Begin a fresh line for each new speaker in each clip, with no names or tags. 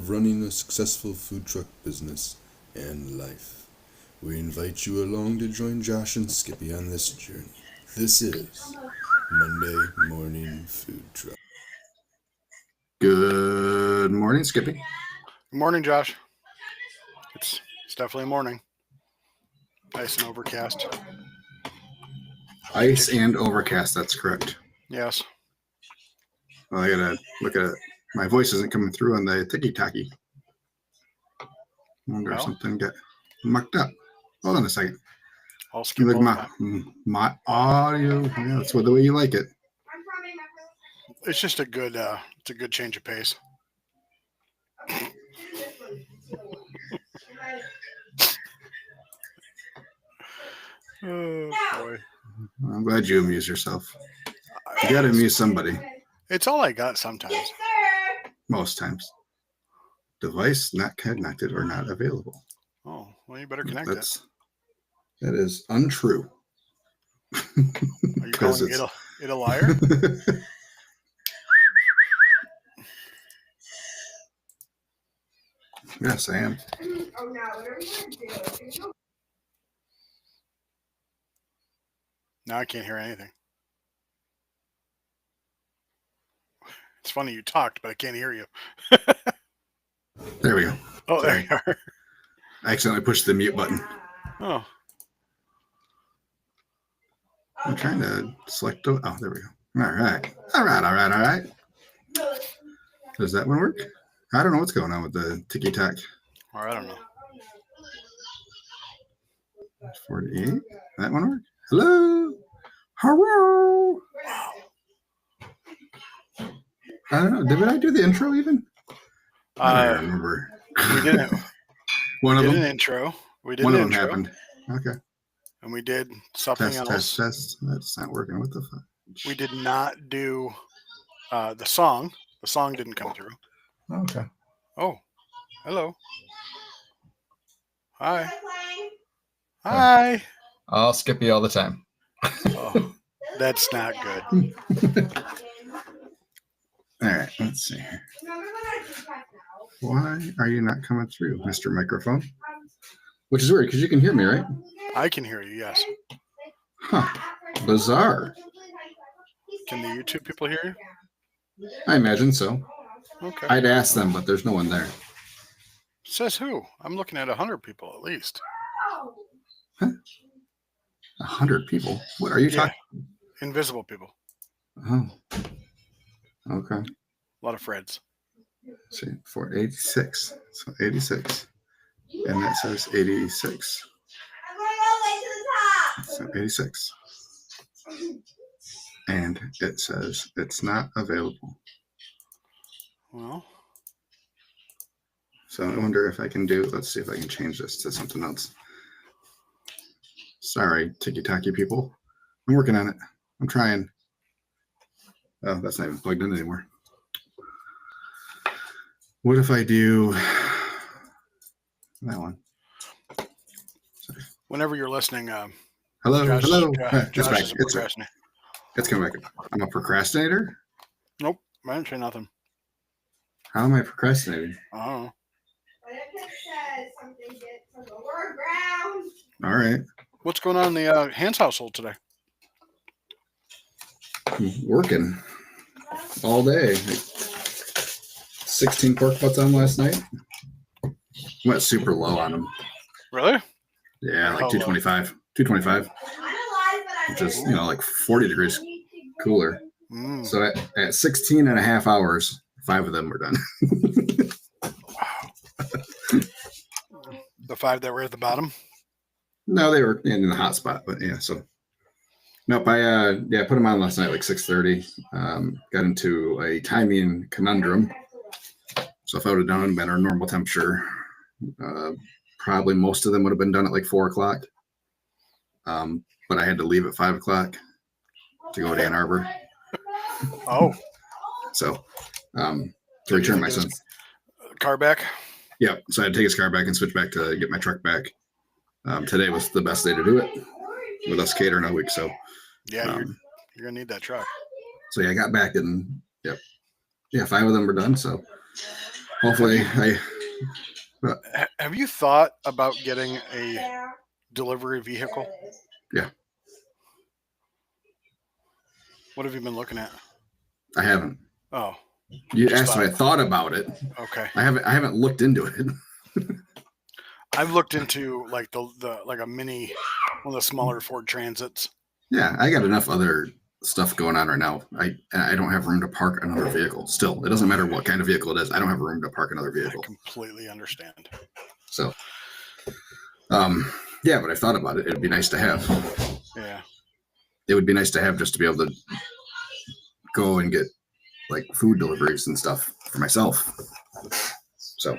of running a successful food truck business and life. We invite you along to join Josh and Skippy on this journey. This is Monday Morning Food Truck.
Good morning, Skippy.
Good morning, Josh. It's definitely morning. Nice and overcast.
Ice and overcast, that's correct.
Yes.
Well, I gotta look at it. My voice isn't coming through on the ticky-tacky. I wonder if something got mucked up. Hold on a second.
I'll skip
Look,
over
my audio. Yeah, that's the way you like it.
It's just a good change of pace. Oh boy!
I'm glad you amuse yourself. You gotta amuse somebody.
It's all I got sometimes.
Most times. Device not connected or not available.
Oh, well, you better connect it.
That is untrue.
Are you calling it a liar?
Yes, I am.
Now I can't hear anything. It's funny you talked, but I can't hear you.
There we go.
Oh,
Sorry.
there you are.
I accidentally pushed the mute button.
Oh.
I'm trying to select. Oh, there we go. All right. Does that one work? I don't know what's going on with the ticky-tack.
Or I don't know.
48. That one work? Hello.
Wow.
I don't know. Did I do the intro even? I don't remember.
We didn't.
One of them.
An intro. We did
one
an
of them
intro.
Happened. Okay.
And we did something else.
Test. That's not working. What the fuck?
We did not do the song. The song didn't come through.
Okay.
Oh, hello. Hi. Hi.
I'll skip you all the time.
Oh, that's not good.
All right, let's see here. Why are you not coming through, Mr. Microphone? Which is weird because you can hear me, right?
I can hear you, yes.
Huh. Bizarre.
Can the YouTube people hear you?
I imagine so.
Okay.
I'd ask them, but there's no one there.
Says who? I'm looking at 100 people at least.
Huh? 100 people? What are you talking?
Invisible people.
Oh. Okay.
A lot of Freds.
Let's see, 486. So 86. And that says 86. So 86. And it says it's not available.
Well.
So I wonder if I can let's see if I can change this to something else. Sorry, ticky-tacky people. I'm working on it. I'm trying. Oh, that's not even plugged in anymore. What if I do that one? Sorry.
Whenever you're listening,
hello.
Josh
It's back.
is a procrastinator.
It's coming back. I'm a procrastinator?
Nope, I didn't say nothing.
How am I procrastinating?
I don't know.
All right.
What's going on in the Hans household today?
Working all day. 16 pork butts on last night. Went super low on them.
Really?
Yeah, like 225. 225. Which is, like 40 degrees cooler.
Mm.
So at 16 and a half hours, 5 of them were done.
Wow. The 5 that were at the bottom?
No, they were in the hot spot, but yeah, so. Nope, I put them on last night like 6:30. Got into a timing conundrum. So if I would have done them at our normal temperature, probably most of them would have been done at like 4 o'clock. But I had to leave at 5 o'clock to go to Ann Arbor.
Oh.
So to return my son's
car back?
Yeah, so I had to take his car back and switch back to get my truck back. Today was the best day to do it with us catering all week. So
yeah, you're gonna need that truck.
So yeah, I got back and 5 of them were done. So hopefully
Have you thought about getting a delivery vehicle?
Yeah.
What have you been looking at?
I haven't.
Oh,
You
just
asked if I thought about it.
okay.
I haven't looked into it.
I've looked into like the like a mini, one of the smaller Ford Transits.
Yeah, I got enough other stuff going on right now. I don't have room to park another vehicle. Still, it doesn't matter what kind of vehicle it is. I don't have room to park another
I
vehicle.
completely understand.
So, yeah, but I thought about it. It'd be nice to have.
Yeah.
It would be nice to have just to be able to go and get like food deliveries and stuff for myself. So,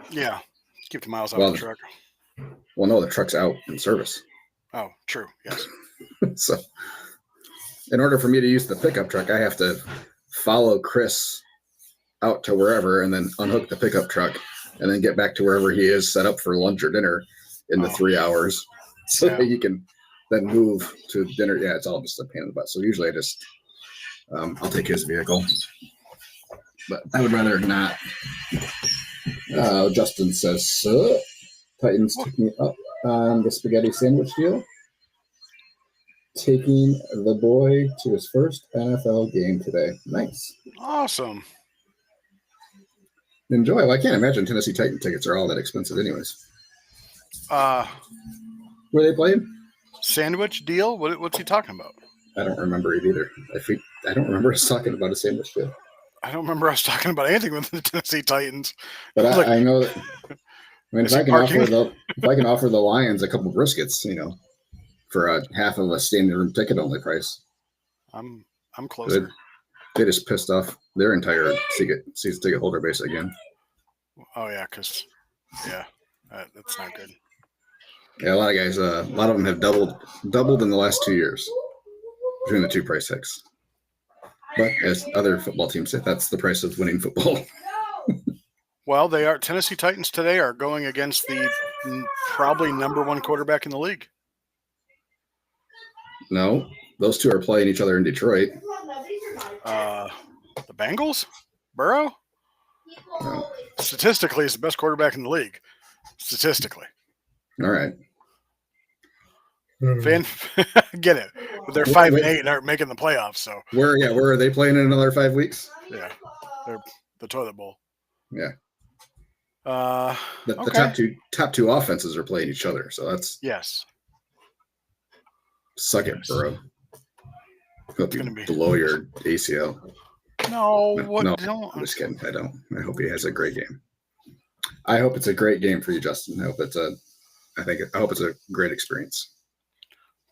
Yeah. Keep the miles off
Well,
the truck.
well, no, the truck's out in service.
Oh, true. Yes.
So, in order for me to use the pickup truck, I have to follow Chris out to wherever and then unhook the pickup truck and then get back to wherever he is set up for lunch or dinner in the 3 hours so that he can then move to dinner. Yeah, it's all just a pain in the butt. So usually I just, I'll take his vehicle, but I would rather not. Justin says, Titans took me up on the spaghetti sandwich deal, taking the boy to his first NFL game today. Nice.
Awesome.
Enjoy. Well, I can't imagine Tennessee Titan tickets are all that expensive anyways. Where they playing?
Sandwich deal? What's he talking about?
I don't remember it either. I don't remember us talking about a sandwich deal.
I don't remember us talking about anything with the Tennessee Titans.
But I know that. I mean, if I can offer the Lions a couple briskets, for a half of a standing room ticket only price,
I'm closer.
They just pissed off their entire season ticket holder base again.
Oh yeah, because that's not good.
Yeah, a lot of guys, a lot of them have doubled in the last 2 years between the two price hikes. But as other football teams say, that's the price of winning football.
Well, Tennessee Titans today are going against the probably number one quarterback in the league.
No, those two are playing each other in Detroit.
The Bengals? Burrow?
No.
Statistically, is the best quarterback in the league. Statistically.
All right.
Get it. But they're 5-8 and aren't making the playoffs. So
where are they playing in another 5 weeks?
Yeah. They're the toilet bowl.
Yeah.
Okay.
The top two offenses are playing each other, so that's
yes.
Suck it, Burrow. Hope you
be
blow your ACL.
No,
don't. I'm just kidding. I don't. I hope he has a great game. I hope it's a great game for you, Justin. I hope it's a great experience.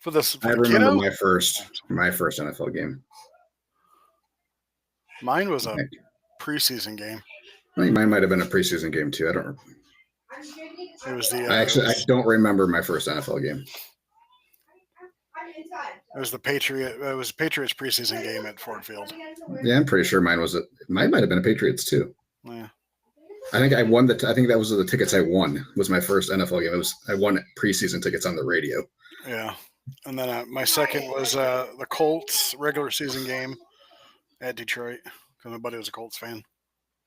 I remember my first NFL game.
Mine was a preseason game.
I think mine might have been a preseason game too. I don't remember.
It was
I don't remember my first NFL game.
It was the Patriot. It was Patriots preseason game at Ford Field.
Yeah, I'm pretty sure mine was Mine might have been a Patriots too.
Yeah.
I think I won I think that was the tickets I won. Was my first NFL game. I won preseason tickets on the radio.
Yeah, and then my second was the Colts regular season game at Detroit because my buddy was a Colts fan.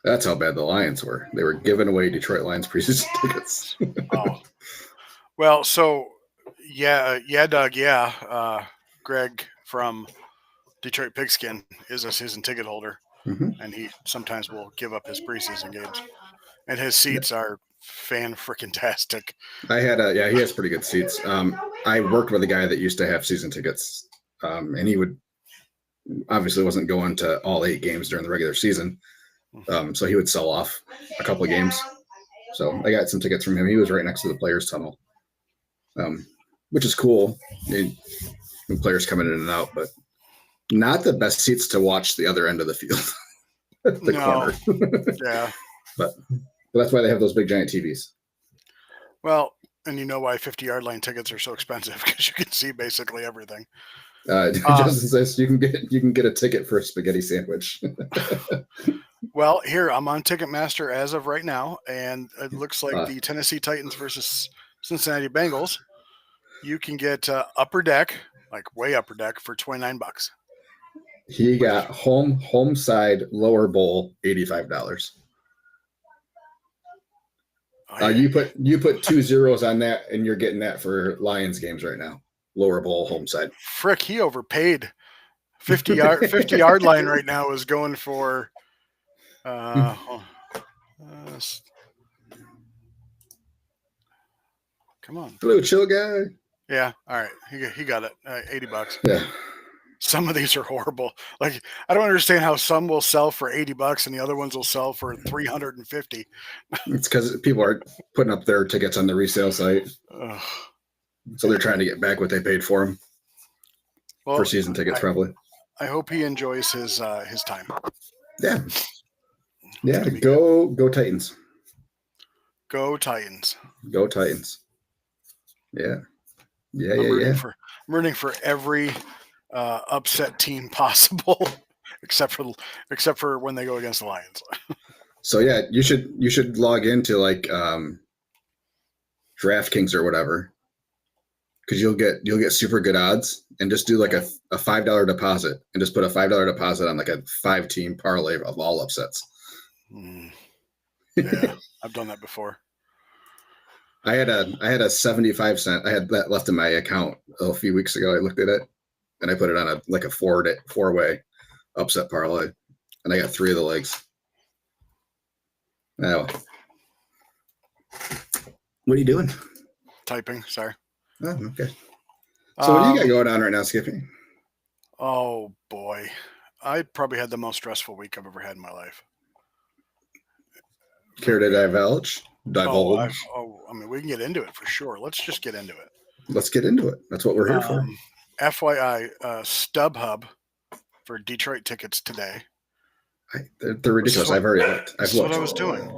That's how bad the Lions were. They were giving away Detroit Lions preseason tickets.
Oh, well, so Doug, Greg from Detroit Pigskin is a season ticket holder, and he sometimes will give up his preseason games, and his seats are fan-freaking-tastic.
He has pretty good seats. I worked with a guy that used to have season tickets, and he obviously wasn't going to all 8 games during the regular season. So he would sell off a couple of games. So I got some tickets from him. He was right next to the players' tunnel, which is cool. When players coming in and out, but not the best seats to watch the other end of the field. Corner.
Yeah.
But that's why they have those big giant TVs.
Well, and you know why 50-yard line tickets are so expensive, because you can see basically everything.
Justin says you can get a ticket for a spaghetti sandwich.
Well, here I'm on Ticketmaster as of right now, and it looks like the Tennessee Titans versus Cincinnati Bengals. You can get upper deck, like way upper deck, for $29.
He got home side lower bowl $85. You put 2 zeros on that, and you're getting that for Lions games right now. Lower bowl, home side.
Frick, he overpaid. 50-yard line right now is going for. Come on.
Hello, chill guy.
Yeah. All right. He got it. $80.
Yeah.
Some of these are horrible. Like, I don't understand how some will sell for $80 and the other ones will sell for $350.
It's because people are putting up their tickets on the resale site.
Ugh.
So they're trying to get back what they paid for them.
Well,
for season tickets, probably.
I hope he enjoys his time.
Yeah. Yeah. Go Titans.
Go Titans.
Go Titans. Yeah. Yeah.
I'm rooting for every upset team possible, except for when they go against the Lions.
So yeah, you should log into like DraftKings or whatever, because you'll get super good odds, and just do like a $5 deposit, and just put a $5 deposit on like a 5-team parlay of all upsets.
Yeah, I've done that before.
I had a 75 cent. I had that left in my account a few weeks ago. I looked at it, and I put it on a 4-way upset parlay, and I got 3 of the legs. Oh, what are you doing?
Typing. Sorry.
Oh, okay. So what do you got going on right now, Skippy?
Oh boy, I probably had the most stressful week I've ever had in my life.
Care to divulge?
I mean, we can get into it for sure. Let's just get into it.
Let's get into it. That's what we're here for.
FYI, StubHub for Detroit tickets today.
They're ridiculous. I've already looked.
That's what I was doing.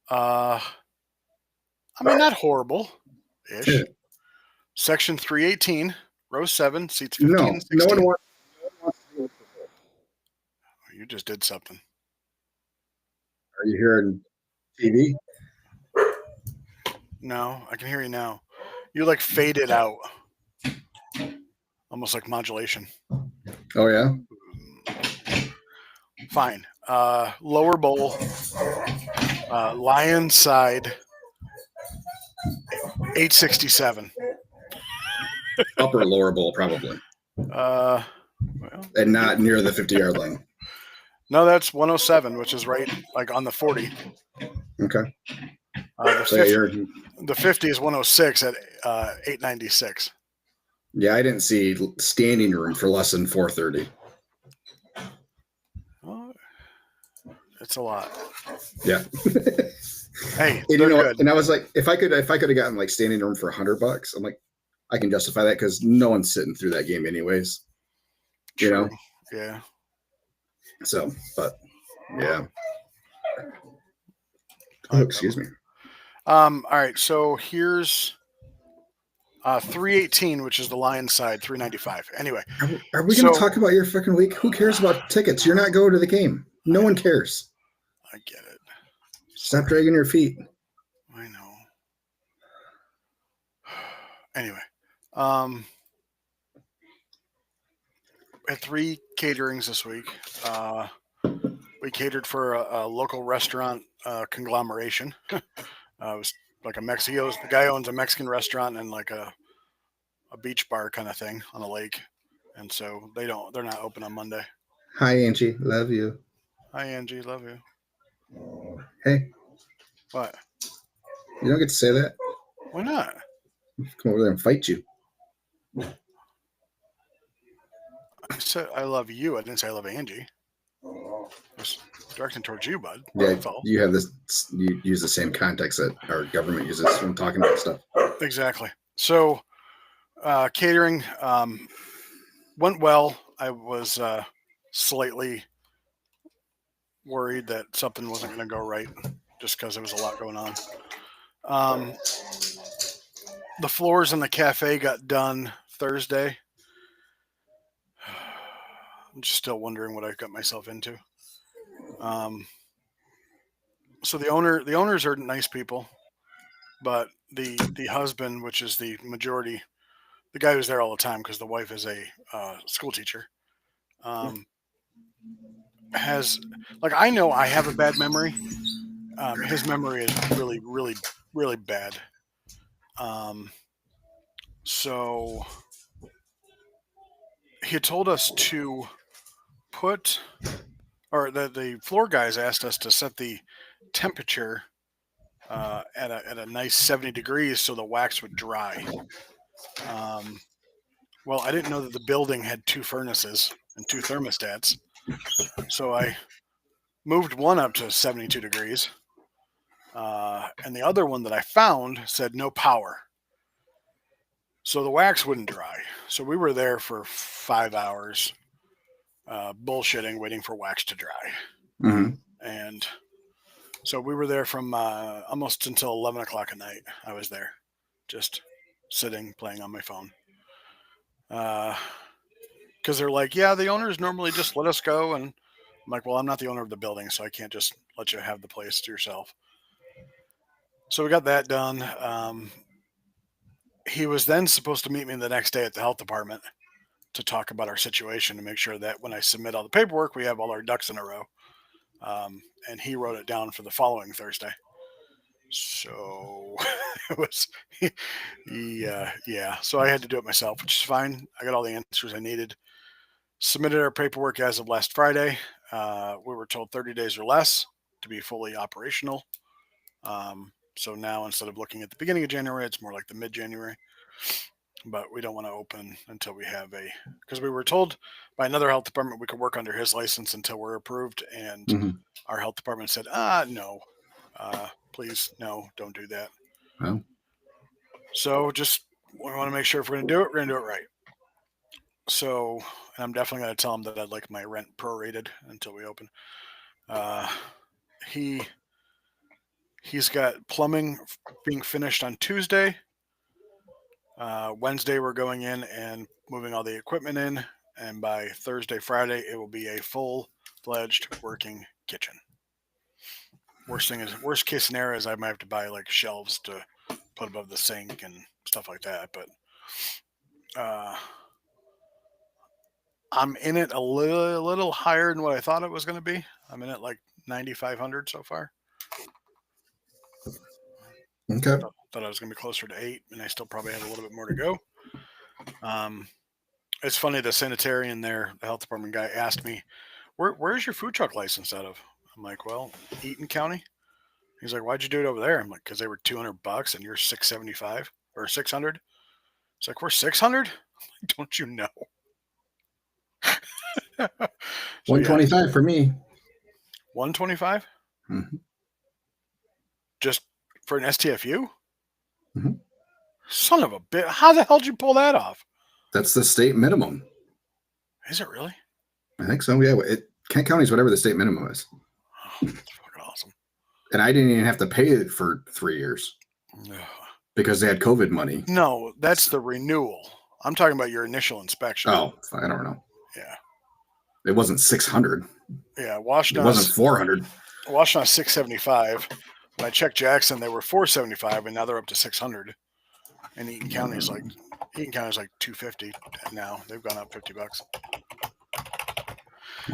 I mean, not horrible-ish.
Yeah.
Section 318, row 7, seats 15
No,
and 16.
no one wants
You just did something.
Are you hearing TV?
No, I can hear you now. You like faded out. Almost like modulation.
Oh, yeah?
Fine. Lower bowl. Lion side. 867.
Upper lower bowl, probably.
Well,
And not near the 50-yard line.
no, that's 107, which is right like on the 40.
Okay.
The 50 is 106 at 896.
Yeah, I didn't see standing room for less than 430.
Well, it's a lot.
Yeah.
Hey,
and,
they're good.
And I was like, if I could have gotten like standing room for $100, I'm like, I can justify that because no one's sitting through that game anyways.
True.
You know?
Yeah.
So, but yeah. Oh, excuse me.
All right. So here's 318, which is the Lion side, 395. Anyway,
are we going to talk about your freaking week? Who cares about tickets? You're not going to the game. No one cares.
I get it.
Stop dragging your feet.
I know. Anyway, had 3 caterings this week. We catered for a local restaurant conglomeration. It was like the guy owns a Mexican restaurant and like a beach bar kind of thing on a lake, and so they're not open on Monday.
Hi, Angie, love you.
Hi, Angie, love you.
Hey,
what?
You don't get to say that.
Why not?
Come over there and fight you.
I said I love you. I didn't say I love Angie. Just directing towards you, bud.
Yeah, you have this. You use the same context that our government uses when talking about stuff.
Exactly. So, catering went well. I was slightly worried that something wasn't going to go right, just because there was a lot going on. The floors in the cafe got done Thursday. I'm just still wondering what I got myself into. So the owners are nice people, but the husband, which is the majority, the guy who's there all the time because the wife is a school teacher, has, like, I know I have a bad memory, his memory is really, really, really bad. So he told us to put, or the floor guys asked us to set the temperature at a nice 70 degrees so the wax would dry. Well, I didn't know that the building had 2 furnaces and 2 thermostats, so I moved one up to 72 degrees, and the other one that I found said no power. So the wax wouldn't dry. So we were there for 5 hours, bullshitting, waiting for wax to dry.
Mm-hmm.
And so we were there from almost until 11 o'clock at night. I was there just sitting, playing on my phone. Because they're like, yeah, the owners normally just let us go. And I'm like, well, I'm not the owner of the building, so I can't just let you have the place to yourself. So we got that done. He was then supposed to meet me the next day at the health department to talk about our situation to make sure that when I submit all the paperwork, we have all our ducks in a row. And he wrote it down for the following Thursday. So it was, yeah. So I had to do it myself, which is fine. I got all the answers I needed. Submitted our paperwork as of last Friday. We were told 30 days or less to be fully operational. So now instead of looking at the beginning of January, it's more like the mid-January. But we don't want to open until we have because we were told by another health department we could work under his license until we're approved. And our health department said, no, please, no, don't do that.
Well.
So we want to make sure if we're going to do it, we're going to do it right. So I'm definitely going to tell him that I'd like my rent prorated until we open. He's got plumbing being finished on Tuesday. Wednesday, we're going in and moving all the equipment in. And by Thursday, Friday, it will be a full-fledged working kitchen. Worst case scenario is I might have to buy like shelves to put above the sink and stuff like that. But I'm in it a little higher than what I thought it was going to be. I'm in it like 9,500 so far.
Okay.
Thought I was going to be closer to 8, and I still probably have a little bit more to go. It's funny, the sanitarian there, the health department guy, asked me, where's your food truck license out of? I'm like, well, Eaton County. He's like, why'd you do it over there? I'm like, because they were $200 and you're $675 or $600. It's like, we're $600? Don't you know? So,
125 for me.
125?
Mm-hmm.
Just for an STFU?
Mm-hmm.
Son of a bitch. How the hell did you pull that off?
That's the state minimum.
Is it really?
I think so. Yeah. Kent County is whatever the state minimum is.
Oh, that's fucking awesome.
And I didn't even have to pay it for 3 years because they had COVID money.
No, that's the renewal. I'm talking about your initial inspection.
Oh, I don't know.
Yeah.
It wasn't 600.
Yeah.
It wasn't 400.
Washtenaw 675. When I checked Jackson, they were 475, and now they're up to 600. And Eaton County is like 250 now. They've gone up $50.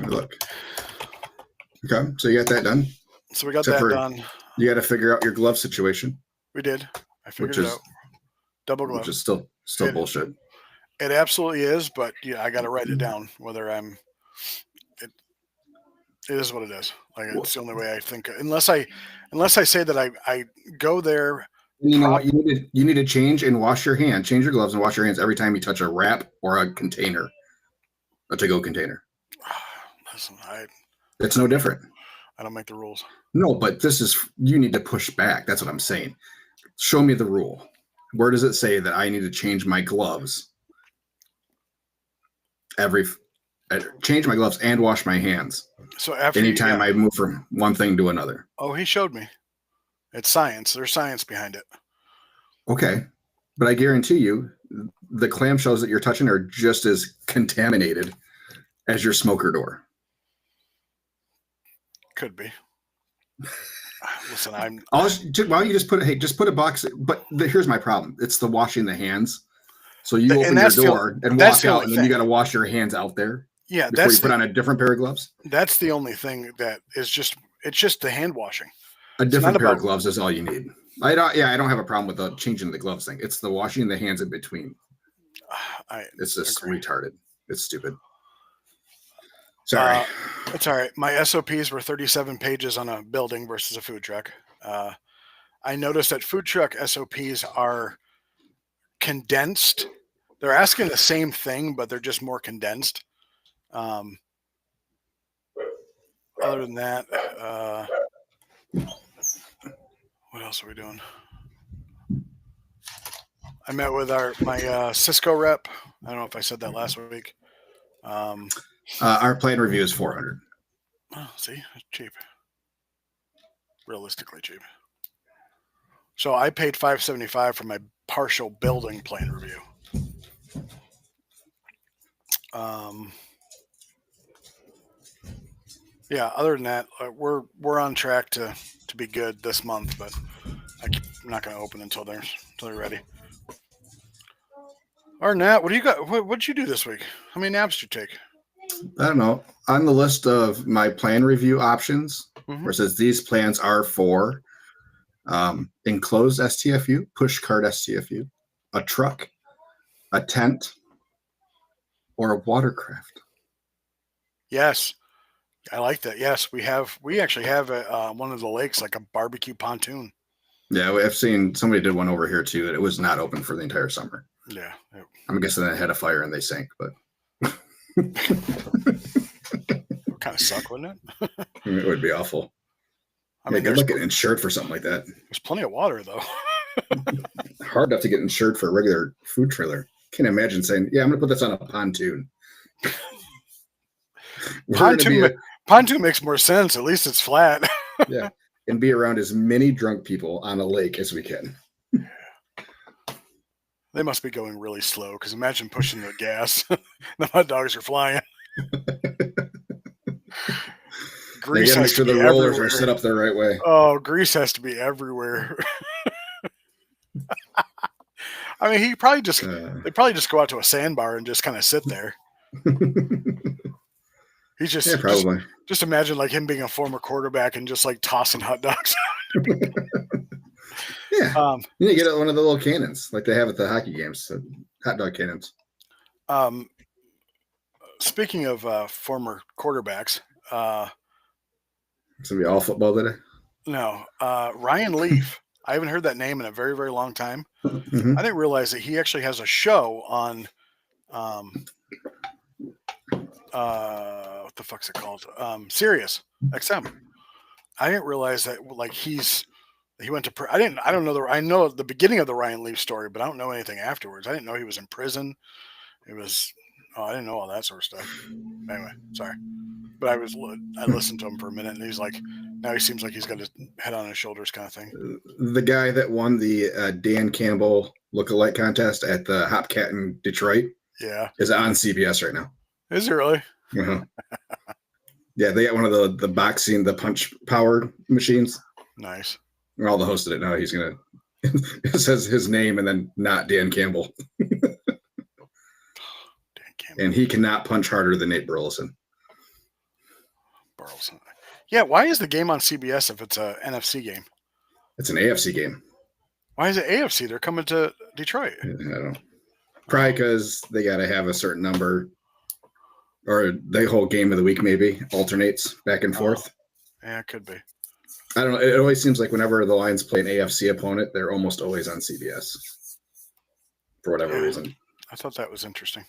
Look. Okay, so you got that done.
So we got that done.
You got to figure out your glove situation.
We did. I figured it out. Double glove.
Which is still bullshit.
It absolutely is, but yeah, I got to write it down. Whether it is what it is. Like it's the only way I think. Unless I say that I go there.
You know what? You need to change and wash your hand. Change your gloves and wash your hands every time you touch a wrap or a container, a to-go container.
Listen,
it's no different.
I don't make the rules.
No, but you need to push back. That's what I'm saying. Show me the rule. Where does it say that I need to change my gloves change my gloves and wash my hands?
So
anytime I move from one thing to another.
Oh, he showed me. It's science. There's science behind it.
Okay. But I guarantee you the clamshells that you're touching are just as contaminated as your smoker door.
Could be. Listen,
why don't you just put a box? But here's my problem. It's the washing the hands. So you open your door and walk out, and then you got to wash your hands out there.
Yeah,
before you put on a different pair of gloves.
That's the only thing that is it's just the hand washing.
A different pair
about,
of gloves is all you need. I don't have a problem with the changing the gloves thing. It's the washing the hands in between. It's just retarded. It's stupid. Sorry.
It's all right. My SOPs were 37 pages on a building versus a food truck. I noticed that food truck SOPs are condensed. They're asking the same thing, but they're just more condensed. Other than that, what else are we doing? I met with my Cisco rep. I don't know if I said that last week.
Our plan review is 400.
Oh, see, it's cheap. Realistically cheap. So I paid $575 for my partial building plan review. Yeah. Other than that, we're on track to be good this month, but I'm not going to open until they're ready. Other than that, what do you got? What'd you do this week? How many naps did you take?
I don't know. On the list of my plan review options, where it says these plans are for enclosed STFU, push cart STFU, a truck, a tent, or a watercraft.
Yes, I like that. Yes, we actually have one of the lakes, like a barbecue pontoon.
Yeah, I've seen somebody did one over here too, and it was not open for the entire summer.
Yeah.
I'm guessing they had a fire and they sank, but
it would kind of suck, wouldn't it?
It would be awful. I mean, good luck getting insured for something like that.
There's plenty of water, though.
Hard enough to get insured for a regular food trailer. Can't imagine saying, "Yeah, I'm going to put this on a pontoon."
Pontoon makes more sense. At least it's flat.
Yeah, and be around as many drunk people on a lake as we can.
They must be going really slow, because imagine pushing the gas. The hot dogs are flying. Grease has to be
the rollers are set up the right way.
Oh, grease has to be everywhere. I mean, they probably just go out to a sandbar and just kind of sit there. He's just
probably.
Just imagine like him being a former quarterback and just like tossing hot dogs.
Yeah, you need to get one of the little cannons like they have at the hockey games, hot dog cannons.
Speaking of former quarterbacks,
it's gonna be all football today.
No, Ryan Leaf. I haven't heard that name in a very, very long time.
Mm-hmm.
I didn't realize that he actually has a show on, what the fuck's it called? Sirius XM. I didn't realize that like he went to. I don't know I know the beginning of the Ryan Leaf story, but I don't know anything afterwards. I didn't know he was in prison. I didn't know all that sort of stuff. Anyway, sorry. But I listened to him for a minute, and he's like, now he seems like he's got his head on his shoulders kind of thing.
The guy that won the Dan Campbell lookalike contest at the Hopcat in Detroit, is on CBS right now.
Is he really?
Uh-huh. Yeah, they got one of the punch powered machines.
Nice.
All the hosts of it now. He's gonna. It says his name and then not Dan Campbell. Dan Campbell. And he cannot punch harder than Nate Burleson.
Yeah, why is the game on CBS if it's a NFC game?
It's an AFC game.
Why is it AFC? They're coming to Detroit.
I don't know. Probably because they got to have a certain number, or the whole game of the week maybe alternates back and forth.
Yeah, it could be.
I don't know. It always seems like whenever the Lions play an AFC opponent, they're almost always on CBS for whatever reason.
I thought that was interesting.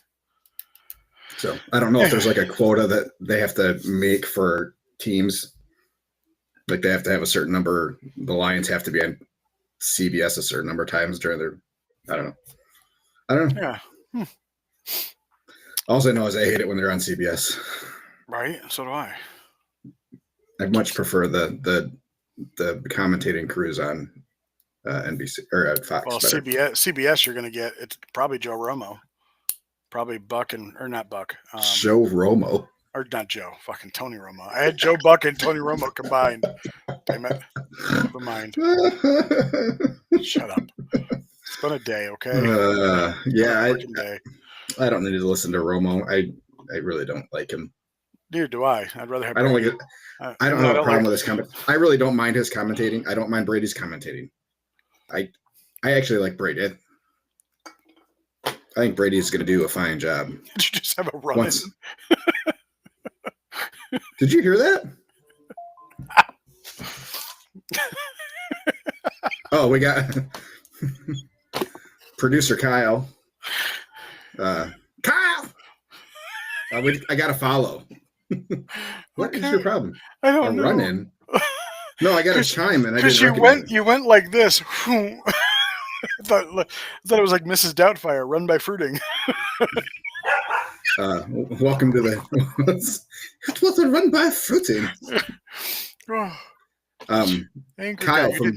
So I don't know if there's like a quota that they have to make for teams. Like they have to have a certain number. The Lions have to be on CBS a certain number of times during their. I don't know.
Yeah.
All I know is I hate it when they're on CBS.
Right. So do I.
I much prefer the commentating crews on NBC or at Fox.
Well, CBS, you're going to get it's probably Joe Romo, probably Buck or not Buck.
Joe Romo.
Or not Joe, fucking Tony Romo. I had Joe Buck and Tony Romo combined. Damn it. Never mind. Shut up. It's been a day, okay?
Yeah, I don't need to listen to Romo. I really don't like him.
Neither do I. I'd rather have.
I don't
Brady.
like it. I don't have a problem with his comment. I really don't mind his commentating. I don't mind Brady's commentating. I actually like Brady. I think Brady's going to do a fine job.
Did you just have a run in?
Did you hear that? Oh, we got producer Kyle. Kyle! I got to follow. What is your problem?
I don't know.
Run in? No, I got a chime and I didn't
recognize you went like this. I thought it was like Mrs. Doubtfire, Run by Fruiting.
Welcome to the it was a Run by Fruiting. Kyle from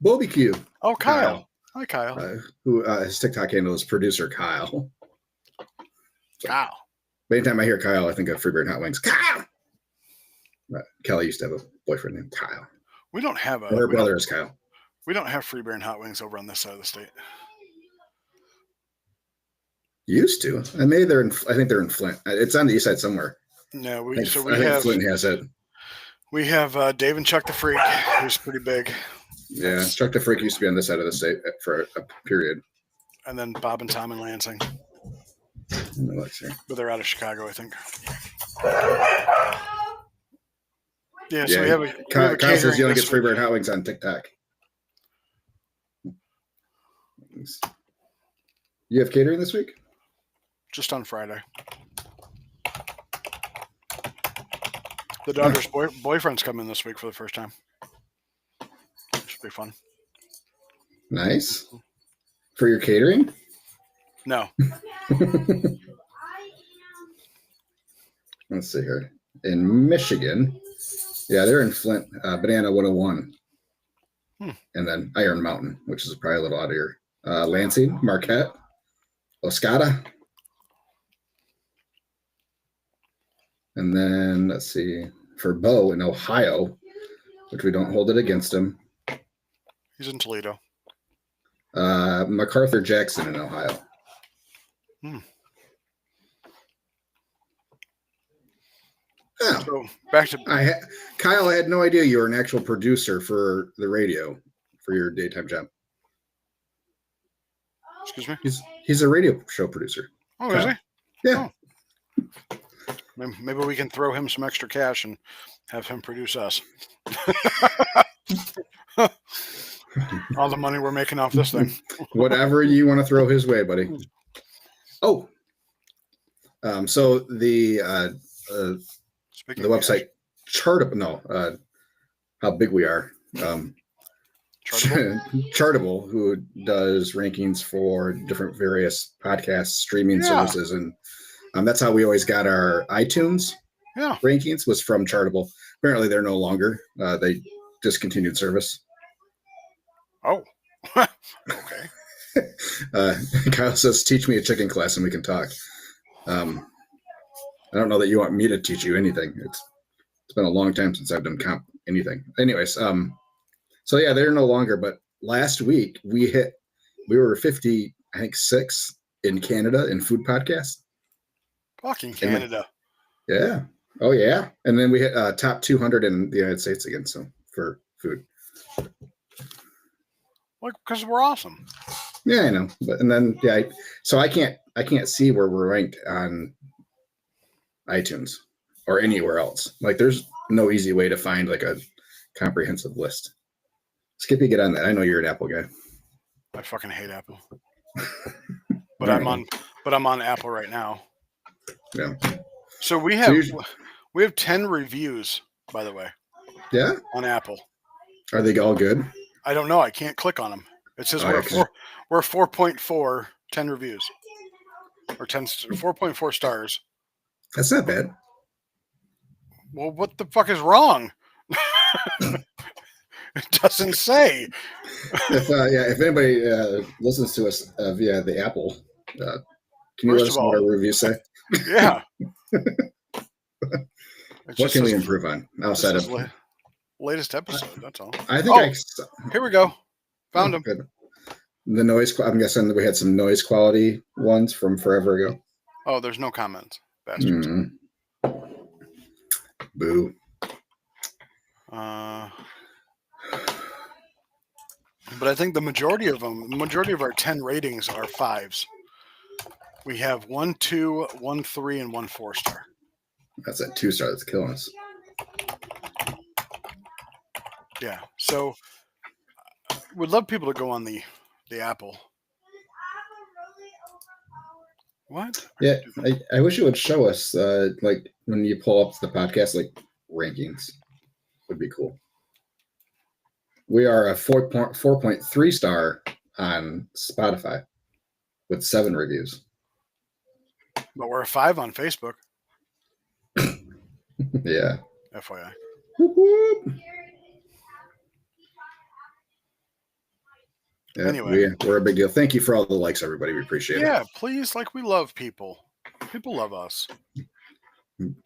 Bobby
Oh, Kyle. Hi, Kyle.
Who his TikTok handle is producer Kyle.
Kyle.
But anytime I hear Kyle, I think of Freeburg Hot Wings. Kyle. Kelly used to have a boyfriend named Kyle.
We don't have
her brother is Kyle.
We don't have Freeburg Hot Wings over on this side of the state.
Used to, and maybe I think they're in Flint. It's on the east side somewhere.
No,
I think Flint has it.
We have Dave and Chuck the Freak, who's pretty big.
Yeah, Chuck the Freak used to be on this side of the state for a period.
And then Bob and Tom in Lansing. But they're out of Chicago, I think. Yeah, so we have a
Kyle says you only get Freeburg Hot Wings on TikTok. You have catering this week?
Just on Friday. The daughter's boyfriend's coming this week for the first time. Should be fun.
Nice. For your catering?
No.
Let's see here. In Michigan. Yeah, they're in Flint. Banana 101. And then Iron Mountain, which is probably a little out of here. Lansing, Marquette, Oscada. And then, let's see, for Bo in Ohio, which we don't hold it against him.
He's in Toledo.
MacArthur Jackson in Ohio. Oh.
So back to
Kyle, I had no idea you were an actual producer for the radio for your daytime job.
Excuse me?
He's a radio show producer.
Oh, Kyle. Is
he? Yeah.
Oh. Maybe we can throw him some extra cash and have him produce us. All the money we're making off this thing.
Whatever you want to throw his way, buddy. Oh. So the website how big we are. Chartable, who does rankings for different various podcast streaming services, and that's how we always got our iTunes rankings, was from Chartable. Apparently, they're no longer. They discontinued service.
Oh, okay.
Kyle says, "Teach me a chicken class, and we can talk." I don't know that you want me to teach you anything. It's been a long time since I've done anything. Anyways, so yeah, they're no longer. But last week we were 50, I think 6 in Canada in food podcasts.
Fucking Canada.
Yeah. Oh yeah. And then we hit top 200 in the United States again. So for food.
Like, because we're awesome.
Yeah, I know. And then so I can't see where we're ranked on iTunes or anywhere else. Like, there's no easy way to find like a comprehensive list. Skippy, get on that. I know you're an Apple guy.
I fucking hate Apple. But I'm on Apple right now.
Yeah.
So we have 10 reviews, by the way.
Yeah.
On Apple.
Are they all good?
I don't know. I can't click on them. It says we're 4.4, 10 reviews. Or 4.4 stars.
That's not bad.
Well, what the fuck is wrong? It doesn't say.
If anybody listens to us via the Apple, can you let us know what our reviews say?
Yeah.
What can we improve on outside of
latest episode? That's all.
I think
here we go. Found them.
Good. The noise. I'm guessing that we had some noise quality ones from forever ago.
Oh, there's no comments. Bastards.
Mm-hmm. Boo.
But I think the majority of our 10 ratings are 5s. We have 1, 2, 1, 3, and 1 4-star.
That's that 2-star that's killing us.
Yeah. So we'd love people to go on the Apple. What?
Yeah, I wish it would show us like when you pull up the podcast, like rankings would be cool. We are a 4.3 star on Spotify with 7 reviews.
But we're a 5 on Facebook.
Yeah.
FYI.
Whoop, whoop. Yeah,
Anyway.
we're a big deal. Thank you for all the likes, everybody. We appreciate it.
Yeah, please. Like, we love people. People love us.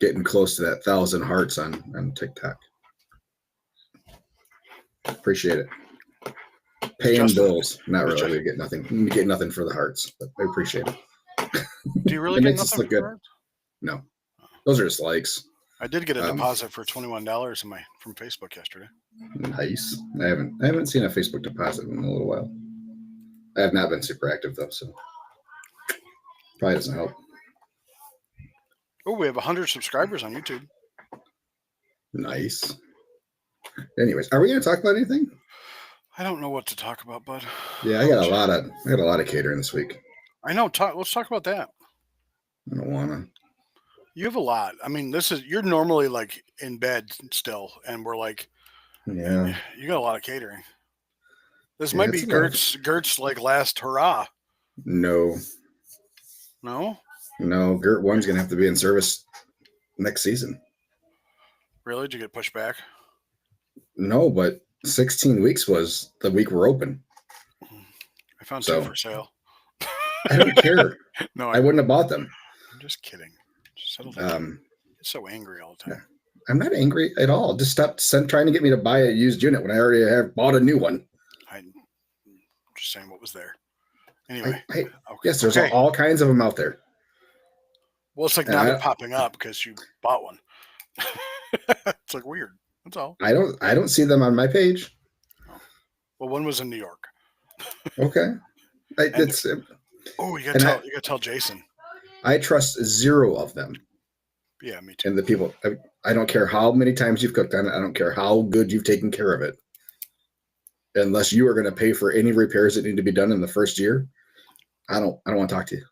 Getting close to that 1,000 hearts on TikTok. Appreciate it. Paying bills. Not really. We get nothing. We get nothing for the hearts, but I appreciate it.
Do you really get nothing for good?
No. Those are just likes.
I did get a deposit for $21 from Facebook yesterday.
Nice. I haven't seen a Facebook deposit in a little while. I have not been super active though, so probably doesn't help.
Oh, we have 100 subscribers on YouTube.
Nice. Anyways, are we going to talk about anything?
I don't know what to talk about, bud.
Yeah, I got a lot of catering this week.
I know. Let's talk about that.
I don't wanna.
You have a lot. I mean, you're normally like in bed still, and we're like,
yeah,
you got a lot of catering. This might be Gert's like last hurrah.
No. Gert 1's gonna have to be in service next season.
Really? Did you get pushed back?
No, but 16 weeks was the week we're open.
I found 2 for sale.
I don't care.
No,
I wouldn't have bought them.
I'm just kidding. Just settle down. You're so angry all the time.
I'm not angry at all. Just stop trying to get me to buy a used unit when I already have bought a new one.
I'm just saying what was there. Anyway.
Yes, there's all kinds of them out there.
Well, it's like now they're popping up because you bought one. It's like weird. That's all.
I don't see them on my page.
Oh. Well, one was in New York.
Okay.
You gotta tell Jason.
I trust 0 of them.
Yeah, me too.
And the people, I don't care how many times you've cooked on it. I don't care how good you've taken care of it. Unless you are going to pay for any repairs that need to be done in the first year, I don't want to talk to you.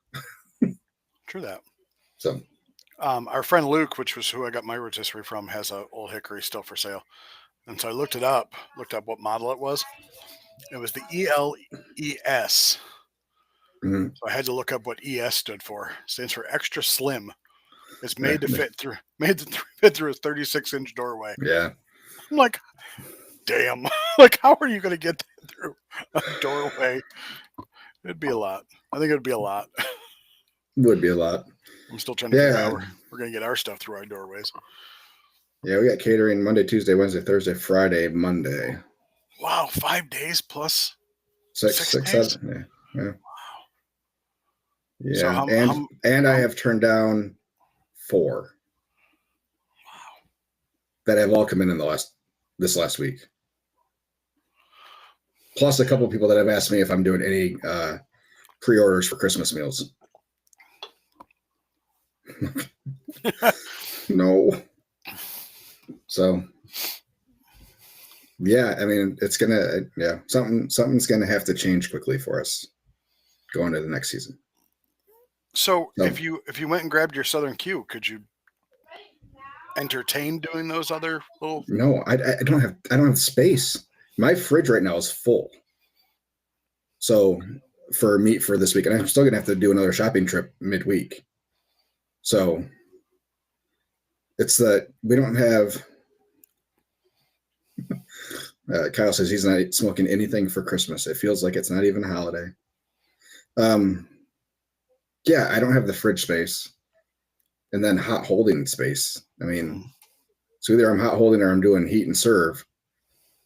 True that.
So,
our friend Luke, which was who I got my rotisserie from, has a old hickory still for sale. And so I looked up what model it was. It was the ELES.
mm-hmm.
So I had to look up what ES stood for. It stands for extra slim. It's made to fit through a 36-inch doorway.
Yeah.
I'm like, damn. Like, how are you going to get that through a doorway? It'd be a lot. I think it'd be a lot.
Would be a lot.
I'm still trying to figure out how we're going to get our stuff through our doorways.
Yeah, we got catering Monday, Tuesday, Wednesday, Thursday, Friday, Monday.
Wow, 5 days plus
6
days?
7. Yeah. Wow. Yeah,
so
and I have turned down 4. Wow. That have all come in this last week. Plus a couple of people that have asked me if I'm doing any pre-orders for Christmas meals. No. So yeah, I mean something's gonna have to change quickly for us going to the next season.
So if you went and grabbed your Southern Q, could you entertain doing those other little?
No, I don't have space. My fridge right now is full. So for meat for this week, and I'm still gonna have to do another shopping trip midweek. So it's that we don't have. Kyle says he's not smoking anything for Christmas. It feels like it's not even a holiday. Yeah, I don't have the fridge space, and then hot holding space. I mean, so either I'm hot holding or I'm doing heat and serve,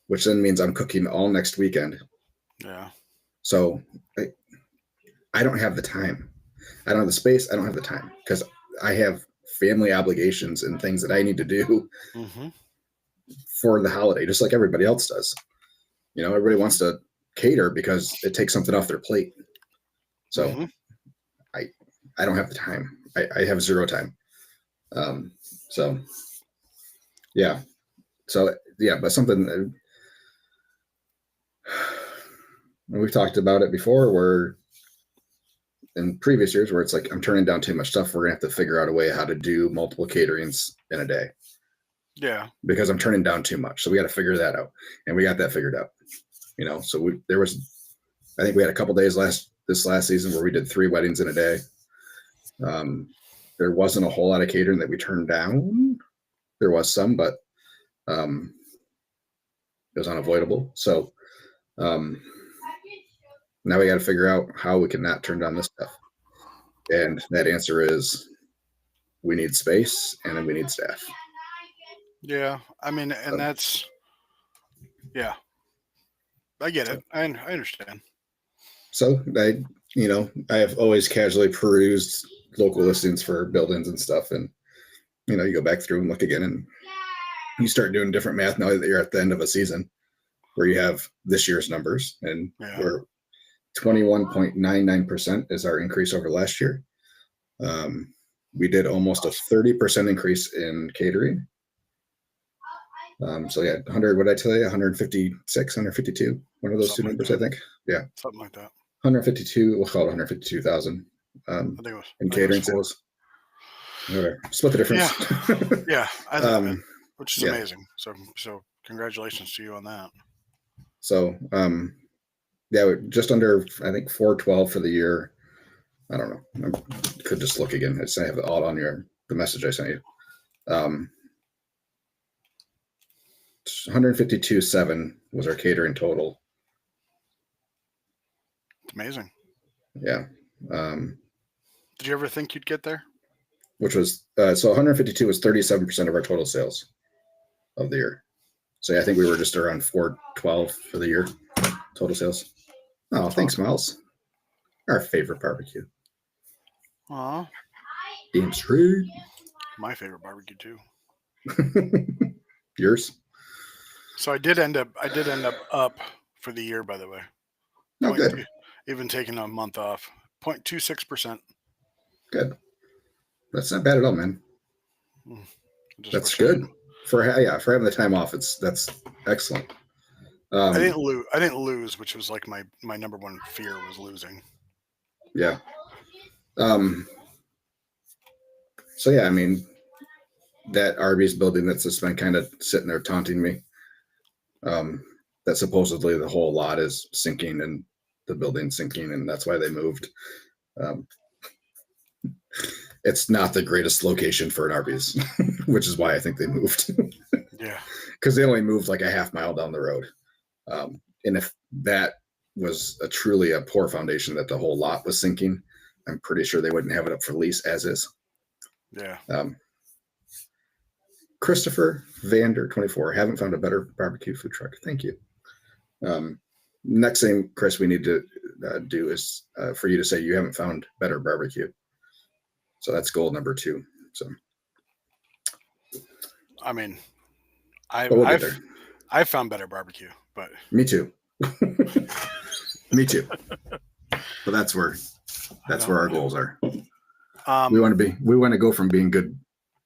which then means I'm cooking all next weekend.
Yeah.
So I don't have the time. I don't have the space. I don't have the time because I have family obligations and things that I need to do
Mm-hmm.
for the holiday, just like everybody else does. Everybody wants to cater because it takes something off their plate. So
Mm-hmm.
I don't have the time. I have zero time. So yeah. So yeah, but something we've talked about it before, where in previous years where it's like I'm turning down too much stuff. We're gonna have to figure out a way how to do multiple caterings in a day.
Yeah.
Because I'm turning down too much. So we got to figure that out. And we got that figured out. So I think we had a couple days this last season where we did 3 weddings in a day. There wasn't a whole lot of catering that we turned down. There was some, but it was unavoidable. So now we got to figure out how we can not turn down this stuff. And that answer is we need space and then we need staff.
Yeah. I mean, and that's, yeah, I get it. I understand.
So I have always casually perused local listings for buildings and stuff. And, you go back through and look again and you start doing different math now that you're at the end of a season where you have this year's numbers, and we're 21.99% is our increase over last year. We did almost a 30% increase in catering. So yeah, 100, what did I tell you? 156, 152, one of those
Something
two
like
numbers,
that.
I think. Yeah.
Something like that.
152, we'll call it 152,000
I think it was
in catering sales. Whatever. Split the difference.
Yeah. I think that, which is
yeah.
amazing. So congratulations to you on that.
So yeah, just under, I think 412 for the year. I don't know. I could just look again. I have it all on the message I sent you. 152.7 was our catering total.
It's amazing.
Yeah.
Did you ever think you'd get there?
Which was so 152 was 37% of our total sales of the year. So yeah, I think we were just around 412 for the year total sales. Oh, thanks, Miles. Our favorite barbecue.
Aw.
Beam Street.
My favorite barbecue too.
Yours?
So I did end up up for the year, by the way.
Oh, good.
Even taking a month off. 0.26%.
Good. That's not bad at all, man. That's good for having the time off. That's excellent.
I didn't lose, which was like my number one fear was losing.
Yeah. So yeah, I mean, that Arby's building that's just been kind of sitting there taunting me. That supposedly the whole lot is sinking and the building sinking, and that's why they moved. It's not the greatest location for an Arby's, which is why I think they moved.
Yeah.
Because they only moved like a half mile down the road. And if that was truly a poor foundation that the whole lot was sinking, I'm pretty sure they wouldn't have it up for lease as is.
Yeah.
Christopher Vander 24, haven't found a better barbecue food truck. Thank you. Next thing, Chris, we need to do is for you to say you haven't found better barbecue. So that's goal number 2. So,
I mean,
we'll
I've found better barbecue, but
me too. Me too. But that's where our goals are. We want to go from being good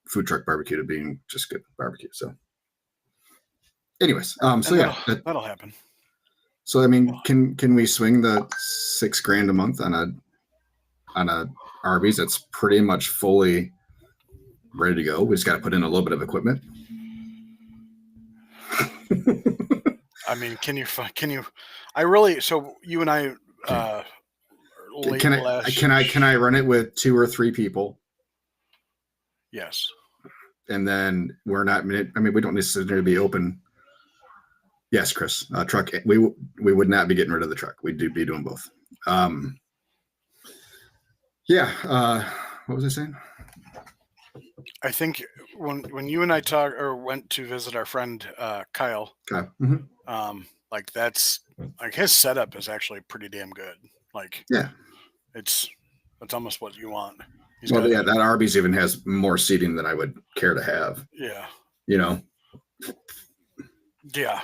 food truck barbecue to being just good barbecue. So, anyways, so yeah,
that'll happen.
So I mean, can we swing the $6,000 a month on a Arby's that's pretty much fully ready to go? We just got to put in a little bit of equipment.
I mean, can you? I really. So you and I.
Can I run it with 2 or 3 people?
Yes.
And then we're not. I mean, we don't necessarily be open. Yes, Chris. Truck. We would not be getting rid of the truck. We'd be doing both. Yeah. What was I saying?
I think when you and I went to visit our friend Kyle.
Okay. Mm-hmm.
Like that's like his setup is actually pretty damn good. Like
yeah,
that's almost what you want.
Well, yeah, that Arby's even has more seating than I would care to have.
Yeah.
You know.
Yeah.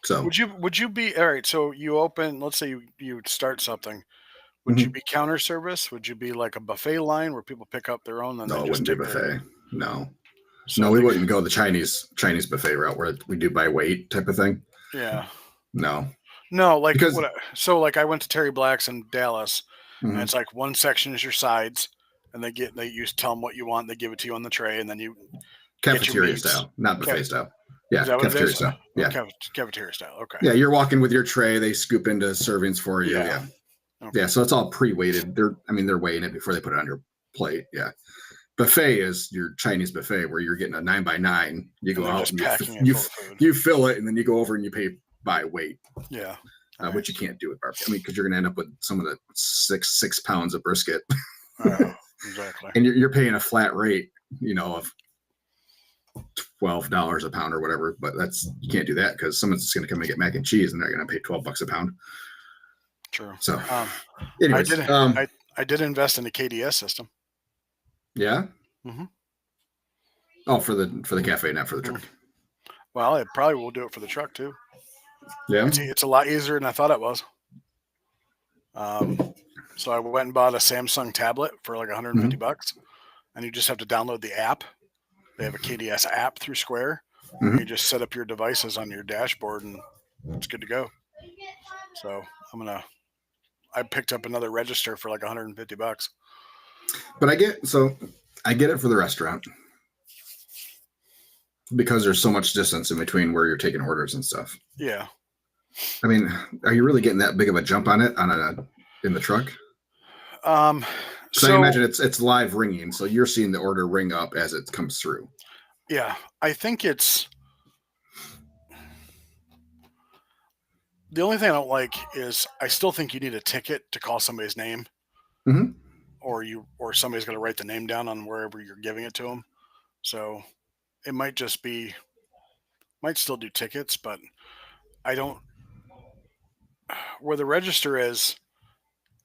So
would you be all right? So you open. Let's say you start something. Would you be counter service? Would you be like a buffet line where people pick up their own and
no,
they
it
just
wouldn't be
take
buffet. No.
So
no, we wouldn't go the Chinese buffet route where we do by weight type of thing.
Yeah.
No.
No, like
Because
like I went to Terry Black's in Dallas, and it's like one section is your sides, and you tell them what you want, they give it to you on the tray, and then you
cafeteria style, not buffet style. Yeah,
is that
cafeteria
what it is?
style. Yeah,
cafeteria style. Okay.
Yeah, you're walking with your tray. They scoop into servings for you. Yeah.
Okay.
Yeah, so it's all pre-weighted. They're weighing it before they put it on your plate. Yeah. Buffet is your Chinese buffet where you're getting a 9x9. You go out and you fill it, and then you go over and you pay by weight.
Yeah.
Which you can't do with barbecue. I mean, because you're going to end up with some of the six pounds of brisket.
Exactly.
And you're paying a flat rate, of $12 a pound or whatever. But you can't do that because someone's just going to come and get mac and cheese, and they're going to pay $12 a pound.
True.
So, anyways,
I did invest in the KDS system.
Yeah.
Mm-hmm.
Oh, for the cafe, not for the truck.
Well, it probably will do it for the truck too.
Yeah.
It's a lot easier than I thought it was. So I went and bought a Samsung tablet for like $150, and you just have to download the app. They have a KDS app through Square. And you just set up your devices on your dashboard, and it's good to go. So I picked up another register for like $150.
But I get it for the restaurant because there's so much distance in between where you're taking orders and stuff.
Yeah.
I mean, are you really getting that big of a jump on it in the truck? So I imagine it's live ringing, so you're seeing the order ring up as it comes through.
Yeah, I think it's the only thing I don't like is I still think you need a ticket to call somebody's name, or somebody's going to write the name down on wherever you're giving it to them. So it might still do tickets, but I don't. Where the register is,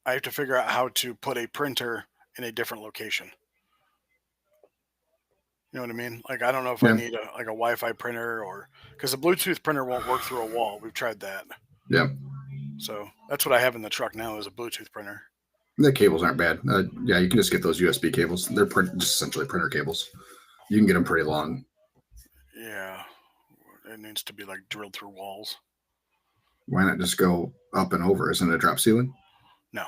I have to figure out how to put a printer in a different location. You know what I mean? Like, I don't know if I need a Wi-Fi printer because the Bluetooth printer won't work through a wall. We've tried that.
Yeah.
So that's what I have in the truck now is a Bluetooth printer.
The cables aren't bad. Yeah, you can just get those USB cables. They're just essentially printer cables. You can get them pretty long.
Yeah. It needs to be like drilled through walls.
Why not just go up and over? Isn't it a drop ceiling?
No.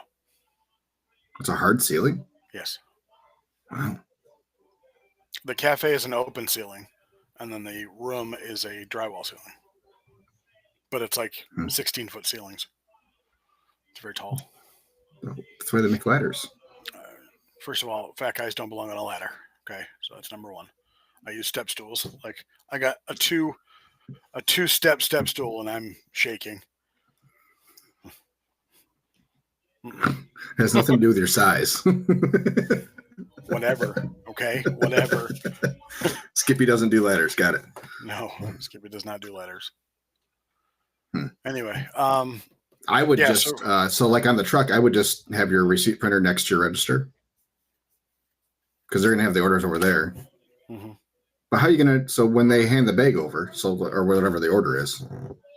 It's a hard ceiling?
Yes.
Wow.
The cafe is an open ceiling, and then the room is a drywall ceiling. But it's like 16-foot ceilings. It's very tall.
That's why they make ladders.
First of all, fat guys don't belong on a ladder. Okay, so that's number one. I use step stools. Like I got a two-step stool, and I'm shaking.
It has nothing to do with your size.
Whatever. Okay, whatever.
Skippy doesn't do ladders. Got it.
No, Skippy does not do ladders. Anyway,
I would so like on the truck, I would just have your receipt printer next to your register because they're gonna have the orders over there. But how are you gonna? So when they hand the bag over, or whatever the order is,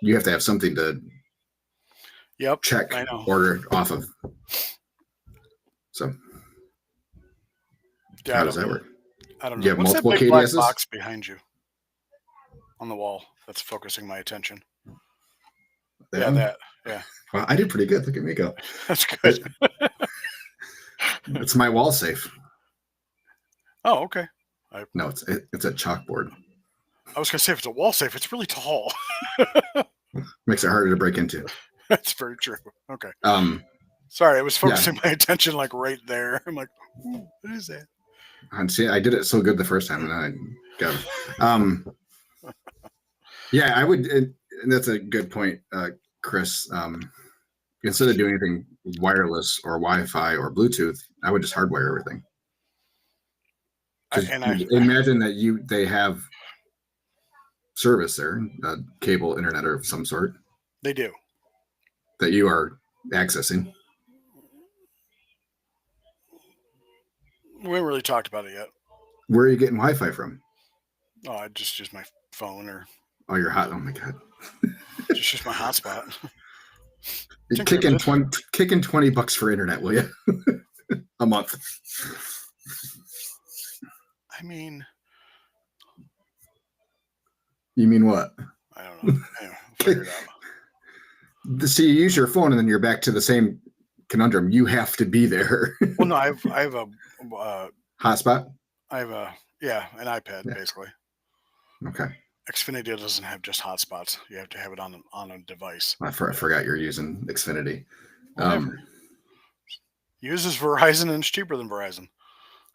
you have to have something to check order off of. So how does that work?
I don't know.
Do you have
What's
multiple
that big black
KDSs?
box behind you on the wall that's focusing my attention? Yeah.
Well, I did pretty good. Look at me go.
That's good.
It's my wall safe.
Oh, okay.
No, it's a chalkboard.
I was gonna say if it's a wall safe, it's really tall.
Makes it harder to break into.
That's very true. Okay.
Sorry,
I was focusing my attention like right there. I'm like, what is that?
And see, I did it so good the first time, and I got it. Yeah, I would. And that's a good point, Chris. Instead of doing anything wireless or Wi-Fi or Bluetooth, I would just hardwire everything. Imagine that they have service there, cable internet of some sort.
They do.
That you are accessing.
We haven't really talked about it yet.
Where are you getting Wi-Fi from?
Oh, I just use my phone or
Oh, you're hot. Oh my god.
just use my hotspot.
Kick in $20 for internet, will you? A month.
I mean,
You mean what?
I don't know. Anyway, we'll figure it out.
So you use your phone and then you're back to the same conundrum. You have to be there.
Well, no, I have a
Hotspot?
I have an iPad basically.
Okay.
Xfinity doesn't have just hotspots. You have to have it on a device.
I forgot you're using Xfinity.
Uses Verizon and it's cheaper than Verizon.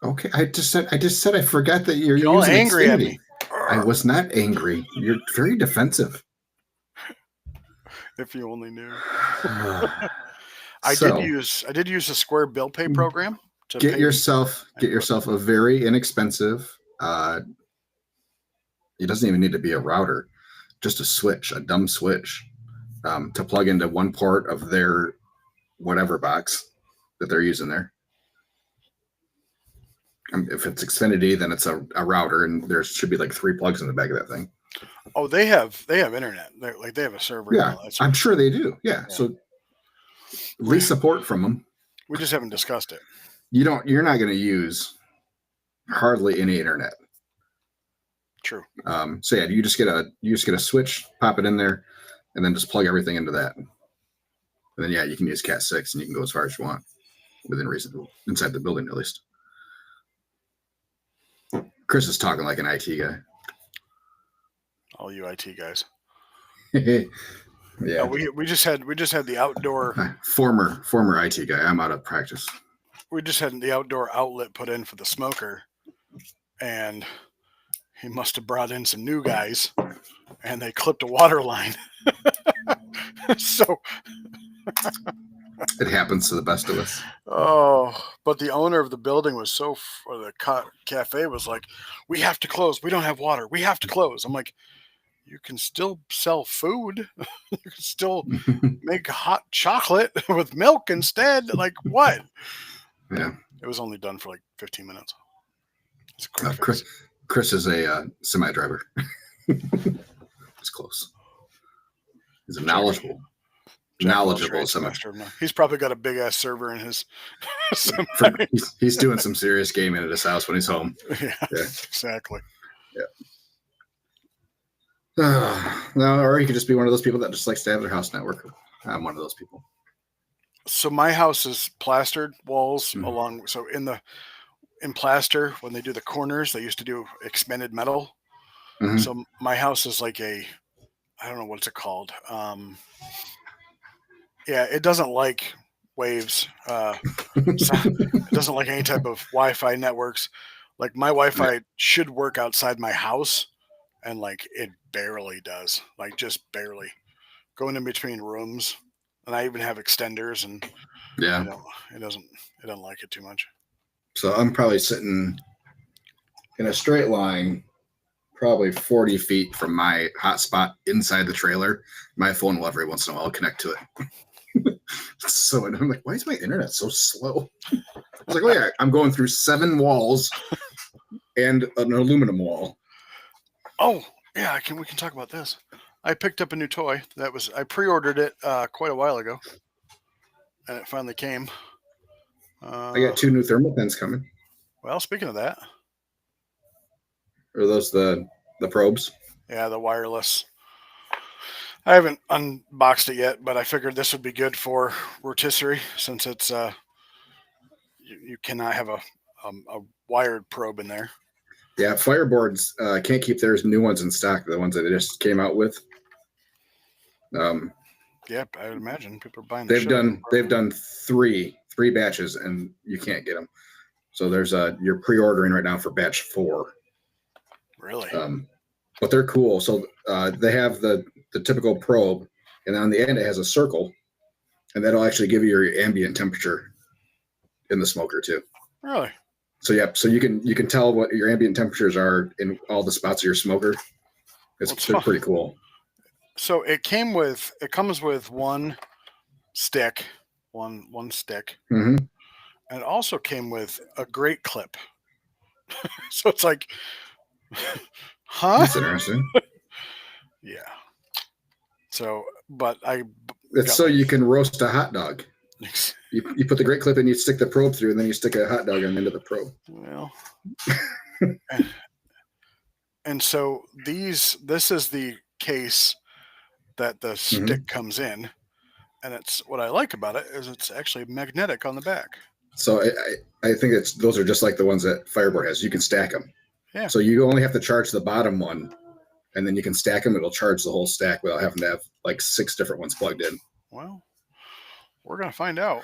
Okay, I just said I forgot that you're
all
using
angry
Xfinity.
at me.
I was not angry. You're very defensive.
If you only knew. I did use a Square bill pay program to
get yourself a very inexpensive. It doesn't even need to be a router, just a dumb switch, to plug into one port of their whatever box that they're using there. If it's Xfinity, then it's a router, and there should be like 3 plugs in the back of that thing.
Oh, they have internet. They have a server.
Yeah, I'm sure they do. Yeah. So at least support from them.
We just haven't discussed it.
You're not going to use hardly any internet.
True.
So yeah, you just get a switch, pop it in there, and then just plug everything into that. And then you can use Cat 6 and you can go as far as you want within reason, inside the building at least. Chris is talking like an IT guy.
All you IT guys.
Yeah.
We just had the outdoor
former IT guy. I'm out of practice.
We just had the outdoor outlet put in for the smoker, and he must have brought in some new guys, and they clipped a water line. So
it happens to the best of us.
Oh, but the owner of the building was or the cafe was like, "We have to close. We don't have water. We have to close." I'm like, "You can still sell food. You can still make hot chocolate with milk instead. Like what?"
Yeah.
It was only done for like 15 minutes.
Chris is a semi driver. It's close. He's a knowledgeable semi.
He's probably got a big ass server in his.
He's doing some serious gaming at his house when he's home.
Yeah. Exactly.
Yeah. No, or he could just be one of those people that just likes to have their house network. I'm one of those people.
So my house is plastered walls along. So in plaster, when they do the corners, they used to do expanded metal. Mm-hmm. So my house is like I don't know what's it called. It doesn't like waves. It doesn't like any type of Wi-Fi networks. Like my Wi-Fi should work outside my house, and like it barely does. Like just barely. Going in between rooms, and I even have extenders, and it doesn't like it too much.
So I'm probably sitting in a straight line, probably 40 feet from my hotspot inside the trailer. My phone will every once in a while connect to it. So I'm like, why is my internet so slow? I was like, oh yeah, I'm going through 7 walls and an aluminum wall.
Oh yeah, we can talk about this. I picked up a new toy. I pre-ordered it quite a while ago, and it finally came.
I got 2 new thermal pens coming.
Well, speaking of that,
are those the probes?
Yeah, the wireless. I haven't unboxed it yet, but I figured this would be good for rotisserie since it's you cannot have a wired probe in there.
Yeah, Fireboards can't keep their new ones in stock. The ones that they just came out with.
Yep, I would imagine people are buying.
They've done three batches, and you can't get them. So there's you're pre-ordering right now for batch 4.
Really?
But they're cool. So they have the typical probe, and on the end it has a circle, and that'll actually give you your ambient temperature in the smoker too.
Really?
So so you can tell what your ambient temperatures are in all the spots of your smoker. They're pretty cool.
So it comes with one stick, one stick,
mm-hmm.
And it also came with a great clip. So it's like, huh?
That's interesting.
Yeah. So, but
It's so you can roast a hot dog. You put the great clip in, you stick the probe through, and then you stick a hot dog on the end of the probe.
Well, and so this is the case that the stick comes in, and it's what I like about it is it's actually magnetic on the back.
So I think those are just like the ones that Fireboard has. You can stack them.
Yeah.
So you only have to charge the bottom one, and then you can stack them. It'll charge the whole stack without having to have like 6 different ones plugged in.
Well, we're gonna find out.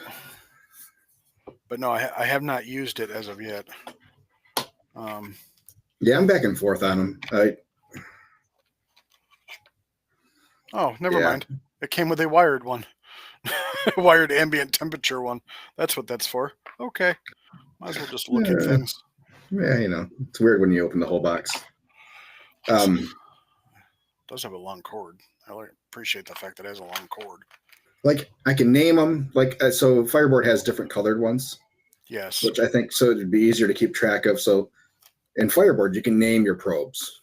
But no, I have not used it as of yet.
Yeah, I'm back and forth on them.
Oh, never mind. It came with a wired one. Wired ambient temperature one. That's what that's for. Okay. Might as well just look at things.
Yeah, it's weird when you open the whole box.
It does have a long cord. I appreciate the fact that it has a long cord.
Like, I can name them. Like, so Fireboard has different colored ones.
Yes.
Which I think, so it'd be easier to keep track of. So in Fireboard, you can name your probes.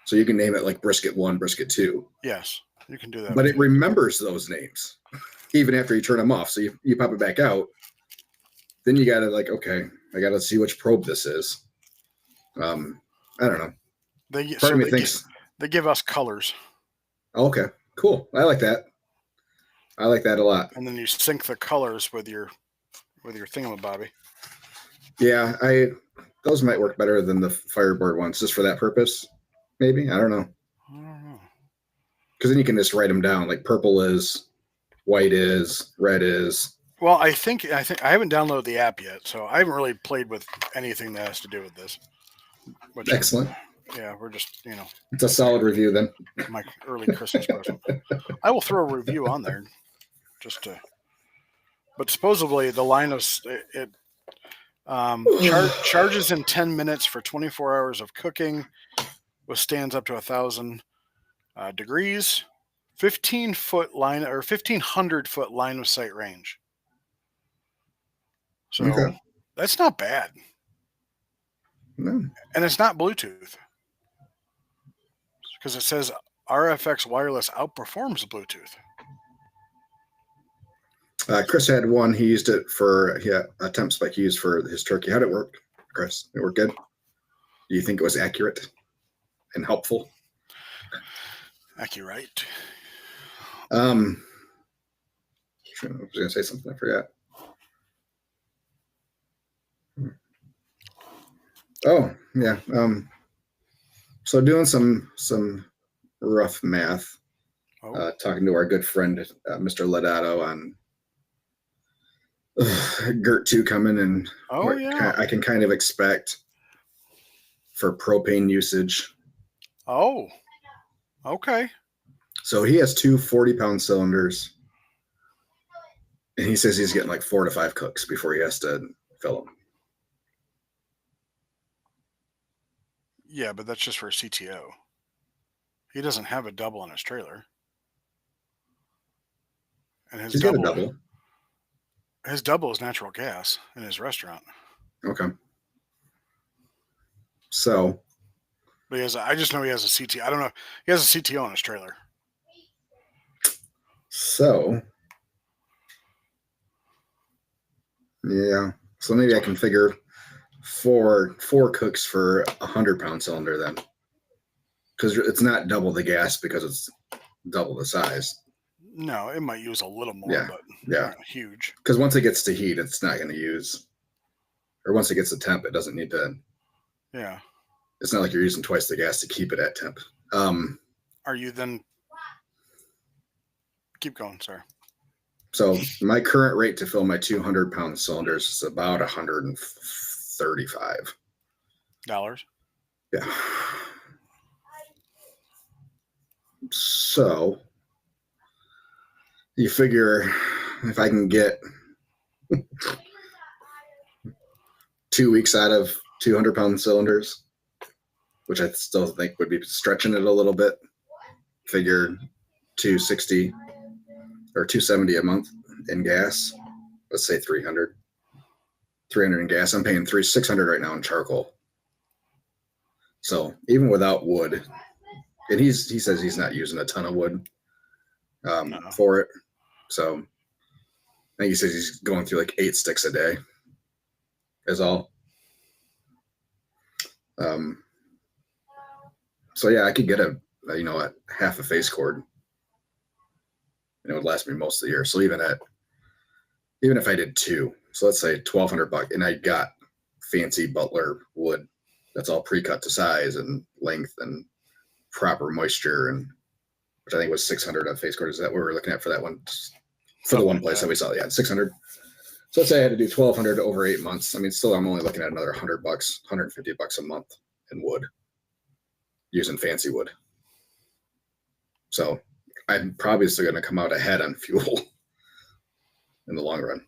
So you can name it like brisket 1, brisket 2.
Yes, you can do that.
But it remembers those names even after you turn them off. So you pop it back out. Then you got to okay, I got to see which probe this is. I don't know. Part of me thinks
they give us colors.
Okay, cool. I like that. I like that a lot.
And then you sync the colors with your thingamabobby.
Yeah, those might work better than the Fireboard ones, just for that purpose. Maybe, I don't know. Because then you can just write them down. Like purple is, white is, red is.
Well, I think I haven't downloaded the app yet, so I haven't really played with anything that has to do with this.
Excellent.
Yeah, we're just
It's a solid review then.
My early Christmas present. I will throw a review on there, just to. But supposedly the line of it charges in 10 minutes for 24 hours of cooking, withstands up to 1,000 degrees, 1,500 foot line of sight range. So that's not bad.
No.
And it's not Bluetooth. Because it says RFX wireless outperforms Bluetooth.
Chris had one. He used it for a temp spike he used for his turkey. How'd it work, Chris? It worked good? Do you think it was accurate and helpful?
Accurate.
I was going to say something. I forgot. Oh, yeah. So doing some rough math, talking to our good friend, Mr. Lodato, on GERT 2 coming and I can kind of expect for propane usage.
Oh, okay.
So he has 2 40-pound cylinders, and he says he's getting like 4 to 5 cooks before he has to fill them.
Yeah, but that's just for a CTO. He doesn't have a double in his trailer. And
he's got a double.
His double is natural gas in his restaurant.
Okay. So.
But I just know he has a CTO. I don't know. He has a CTO in his trailer.
So. Yeah. So maybe I can figure four cooks for 100-pound cylinder then. Because it's not double the gas because it's double the size.
No, it might use a little more, but not huge.
Because once it gets to heat, it's not going to use, or once it gets to temp, it doesn't need to.
Yeah.
It's not like you're using twice the gas to keep it at temp.
Are you then? Keep going, sir.
So my current rate to fill my 200-pound cylinders is about $135. Yeah. So you figure if I can get 2 weeks out of 200-pound cylinders, which I still think would be stretching it a little bit, figure 260 or 270 a month in gas. Let's say 300 $300 in gas. I'm paying $600 right now in charcoal. So even without wood, and he says he's not using a ton of wood for it. So I think he says he's going through like 8 sticks a day is all. So yeah, I could get a half a face cord, and it would last me most of the year. So even if I did 2, so let's say $1,200, and I got fancy Butler wood that's all pre-cut to size and length and proper moisture, and which I think was $600 a face cord. Is that what we're looking at for that one? For the one place that we saw, yeah, $600. So let's say I had to do $1,200 over 8 months. I mean, still, I'm only looking at another $100, $150 a month in wood, using fancy wood. So I'm probably still going to come out ahead on fuel in the long run.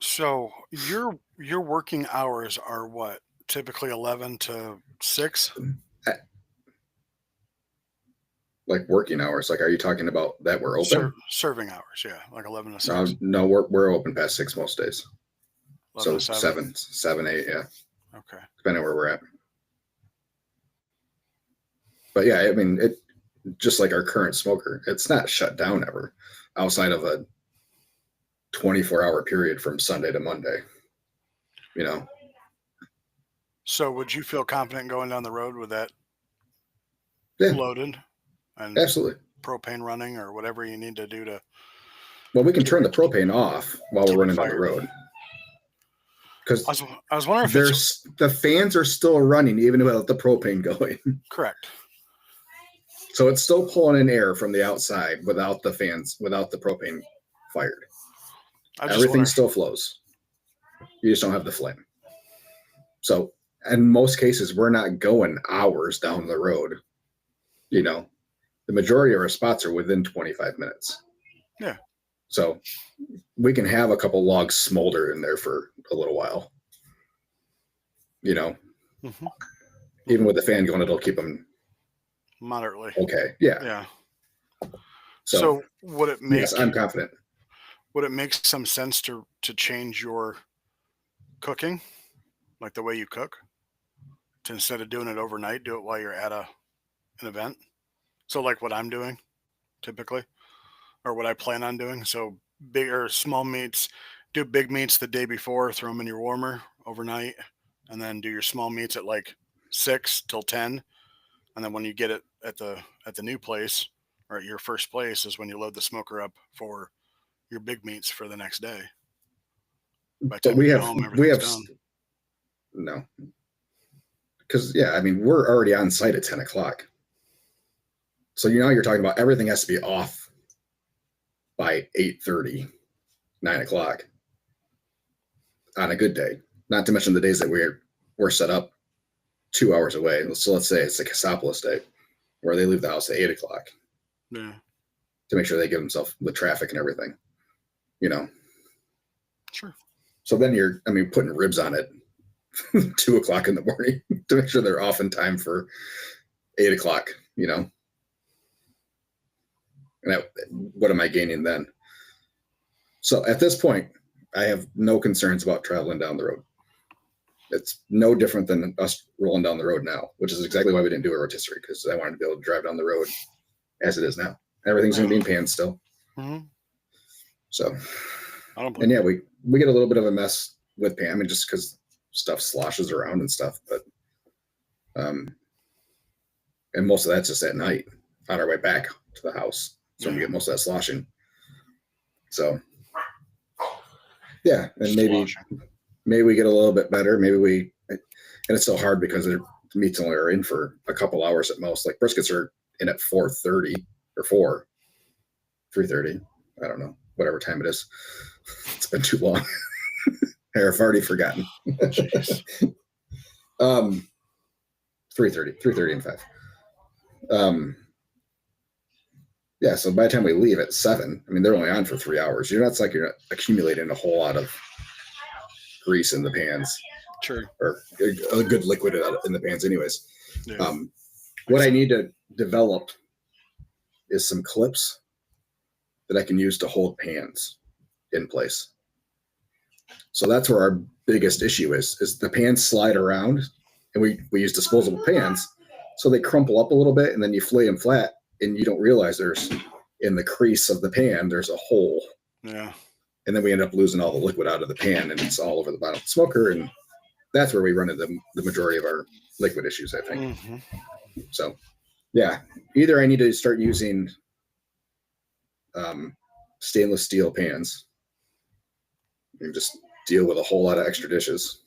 So your working hours are what? Typically 11 to 6?
Like working hours? Like, are you talking about that we're open?
Serving hours, yeah, like 11 to 6.
No, we're open past 6 most days.
11
So
to 7.
7, 8, yeah.
Okay.
Depending on where we're at. But yeah, I mean, it just like our current smoker, it's not shut down ever outside of a 24-hour period from Sunday to Monday.
So would you feel confident going down the road with that loaded and
absolutely
propane running or whatever you need to do to?
Well, we can turn the propane off while we're running down the road. Because
I was wondering if
the fans are still running even without the propane going.
Correct.
So it's still pulling in air from the outside without the fans, without the propane fired. Everything still flows. You just don't have the flame. So in most cases, we're not going hours down the road. The majority of our spots are within 25 minutes.
Yeah.
So we can have a couple logs smolder in there for a little while.
Mm-hmm.
Even with the fan going, it'll keep them
moderately.
Okay. Yeah.
Yeah. So would it make?
Yes, I'm confident.
Would it make some sense to change your cooking, like the way you cook, to instead of doing it overnight, do it while you're at an event? So like what I'm doing typically, or what I plan on doing. So big or small meats, do big meats the day before, throw them in your warmer overnight, and then do your small meats at like 6 till 10. And then when you get it at the new place or at your first place is when you load the smoker up for your big meats for the next day. By the time you get home, everything's done.
No. Because, I mean, we're already on site at 10 o'clock. So you're talking about everything has to be off by 8:30, 9 o'clock on a good day. Not to mention the days that we're set up 2 hours away. So let's say it's a Cassopolis day where they leave the house at 8 o'clock.
Yeah.
To make sure they give themselves the traffic and everything.
Sure.
So then putting ribs on it 2 o'clock in the morning to make sure they're off in time for 8 o'clock, And what am I gaining then? So at this point, I have no concerns about traveling down the road. It's no different than us rolling down the road now, which is exactly why we didn't do a rotisserie, because I wanted to be able to drive down the road as it is now. Everything's going to be in pans still.
Mm-hmm.
So,
I don't
we get a little bit of a mess with pan. I mean, just because stuff sloshes around and stuff, but and most of that's just at night on our way back to the house. So we get most of that sloshing. So, and maybe we get a little bit better. Maybe and it's so hard because the meats only are in for a couple hours at most. Like briskets are in at 4:30 or 3:30. I don't know, whatever time it is. It's been too long. I've already forgotten. 3:30 and 5. So by the time we leave at 7, I mean, they're only on for 3 hours. You're not accumulating a whole lot of grease in the pans.
Sure.
Or a good liquid in the pans anyways.
Yeah.
What I need to develop is some clips that I can use to hold pans in place. So that's where our biggest issue is the pans slide around, and we use disposable pans, so they crumple up a little bit, and then you fillet them flat, and you don't realize there's in the crease of the pan there's a hole.
Yeah.
And then we end up losing all the liquid out of the pan, and it's all over the bottom of the smoker, and that's where we run into the majority of our liquid issues, I think.
Mm-hmm.
So, yeah, either I need to start using stainless steel pans and just deal with a whole lot of extra dishes,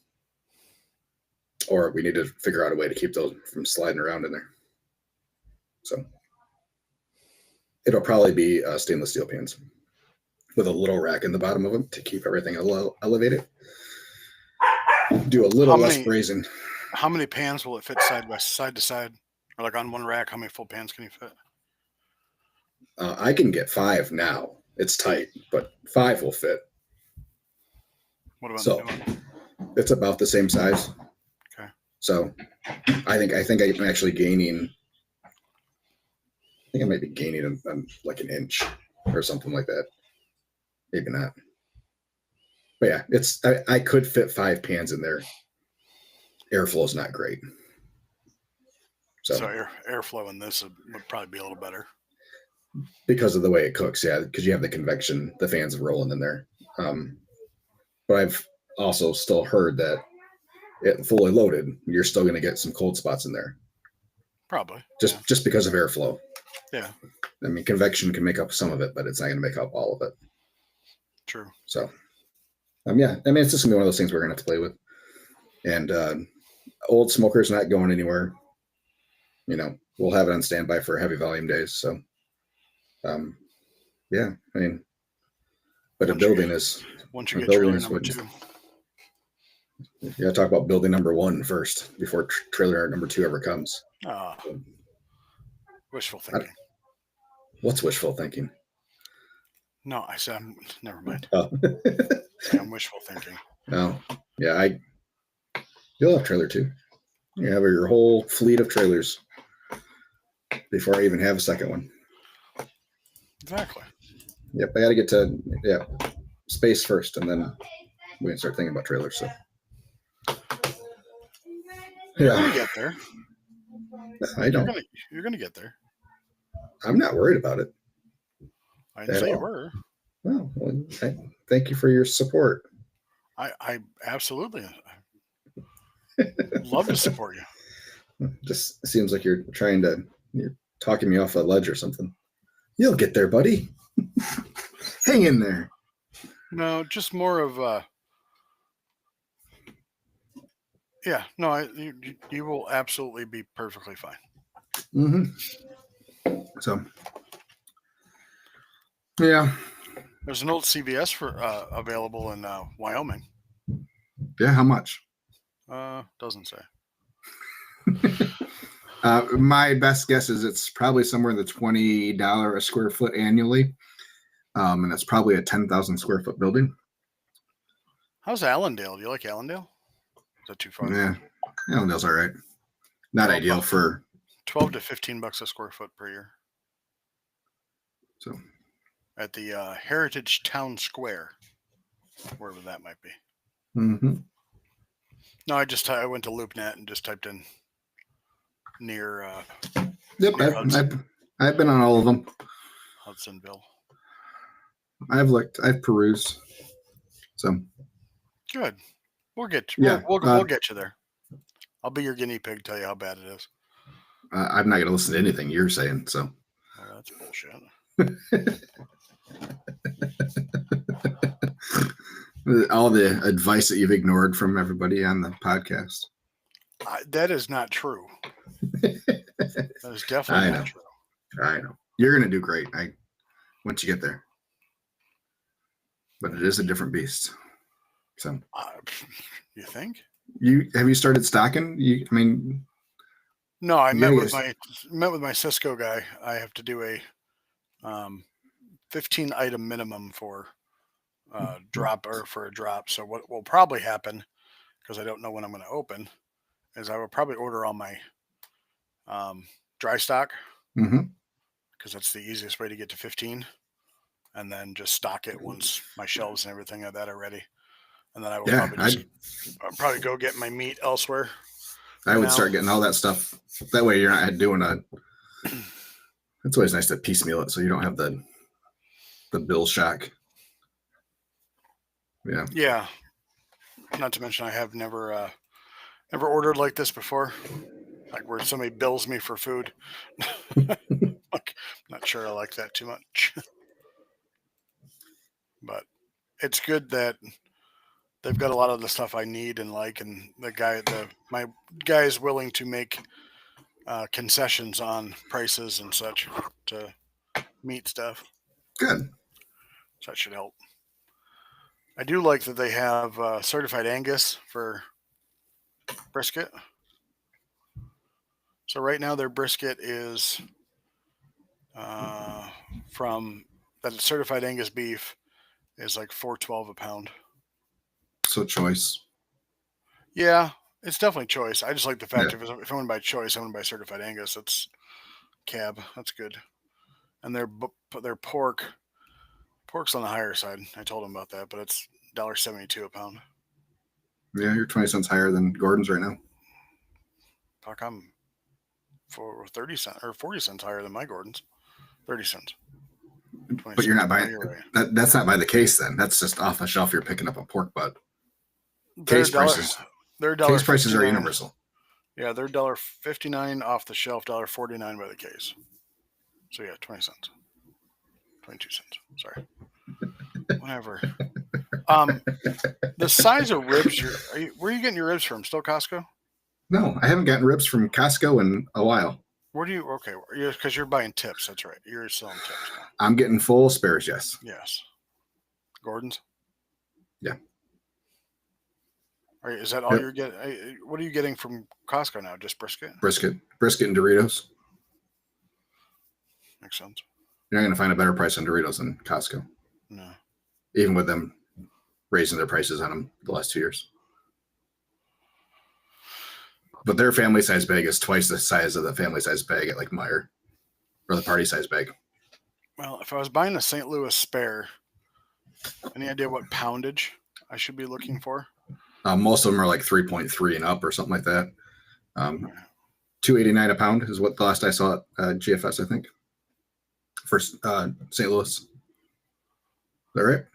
or we need to figure out a way to keep those from sliding around in there. So it'll probably be stainless steel pans with a little rack in the bottom of them to keep everything elevated. Do a little less braising.
How many pans will it fit side to side? Or like on one rack, how many full pans can you fit?
I can get 5 now. It's tight, but 5 will fit.
What about
so? It's about the same size.
Okay.
So I think I'm actually gaining. I think I might be gaining like an inch or something like that. Maybe not. But yeah, I could fit 5 pans in there. Airflow is not great.
So airflow in this would probably be a little better.
Because of the way it cooks, yeah, because you have the convection, the fans rolling in there. But I've also still heard that it fully loaded, you're still going to get some cold spots in there.
Probably.
Just because of airflow.
Yeah.
I mean, convection can make up some of it, but it's not going to make up all of it.
True.
So, yeah, I mean, it's just going to be one of those things we're going to have to play with. And old smoker's not going anywhere. You know, we'll have it on standby for heavy volume days. So, yeah, I mean, but once
you get trailer number 2.
You got to talk about building number 1 first before trailer number 2 ever comes.
Wishful thinking.
What's wishful thinking?
No, I said, never mind.
Oh.
I'm wishful thinking.
Oh, yeah, you'll have trailer 2. You have your whole fleet of trailers before I even have a second one.
Exactly.
Yep, I got to get to space first, and then we can start thinking about trailers. So,
you're gonna get there.
I don't.
You're gonna get there.
I'm not worried about it.
I didn't say you were.
Well, thank you for your support.
I absolutely love to support you.
Just seems like you're talking me off a ledge or something. You'll get there, buddy. Hang in there.
No, just more of yeah. No, you will absolutely be perfectly fine.
Mm-hmm. So, yeah.
There's an old CVS available in Wyoming.
Yeah, how much?
Doesn't say.
My best guess is it's probably somewhere in the $20 a square foot annually. And it's probably a 10,000 square foot building.
How's Allendale? Do you like Allendale? Is that too far?
Yeah, Allendale's all right. Not ideal for
$12 to $15 a square foot per year.
So,
at the Heritage Town Square, wherever that might be.
Mm-hmm.
No, I went to LoopNet and just typed in near.
Yep,
near
I've been on all of them.
Hudsonville.
I've looked. I've perused. So
good. We'll get you.
Yeah,
we'll get you there. I'll be your guinea pig. Tell you how bad it is.
I'm not going to listen to anything you're saying. So.
Oh, that's bullshit.
All the advice that you've ignored from everybody on the podcast.
That is not true. That is definitely not true.
I know. You're going to do great. Once you get there. But it is a different beast. So.
You think?
Have you started stocking?
No, I met with my Cisco guy. I have to do a 15 item minimum for drop. So what will probably happen, because I don't know when I'm going to open, is I will probably order all my dry stock, because that's the easiest way to get to 15, and then just stock it once my shelves and everything like that are ready. and then I will
Yeah,
I'll probably go get my meat elsewhere.
I would start getting all that stuff. That way, you're not doing a. It's always nice to piecemeal it, so you don't have the bill shock. Yeah.
Yeah. Not to mention, I have never ordered like this before, like where somebody bills me for food. Like, not sure I like that too much, but it's good that they've got a lot of the stuff I need and like, and my guy is willing to make concessions on prices and such to meet stuff.
Good.
So that should help. I do like that they have certified Angus for brisket. So right now their brisket is from that certified Angus beef is like $4.12 a pound.
So choice.
Yeah, it's definitely choice. I just like the fact if I'm going to buy choice, I'm going to buy certified Angus. That's cab. That's good. And their pork's on the higher side. I told them about that, but it's $1.72 a pound.
Yeah, you're 20 cents higher than Gordon's right now.
Fuck, I'm for 30 cents or 40 cents higher than my Gordon's. 30 cents.
But you're not buying
right.
That's not by the case then. That's just off the shelf. You're picking up a pork butt. Case prices. Case prices are universal.
Yeah, they're $1.59 off the shelf, $1.49 by the case. So yeah, 20 cents. 22 cents. Sorry. Whatever. The size of ribs where are you getting your ribs from? Still Costco?
No, I haven't gotten ribs from Costco in a while.
Where do you? Okay, because you're buying tips. That's right. You're selling tips now.
I'm getting full spares. Yes.
Yes. Gordon's.
Yeah.
Is that all you're getting? What are you getting from Costco now? Just brisket?
Brisket and Doritos.
Makes sense.
You're not going to find a better price on Doritos than Costco.
No.
Even with them raising their prices on them the last 2 years. But their family size bag is twice the size of the family size bag at like Meijer or the party size bag.
Well, if I was buying a St. Louis spare, any idea what poundage I should be looking for?
Most of them are like 3.3 and up or something like that. $2.89 a pound is what the last I saw at GFS, I think, for St. Louis. Is that right?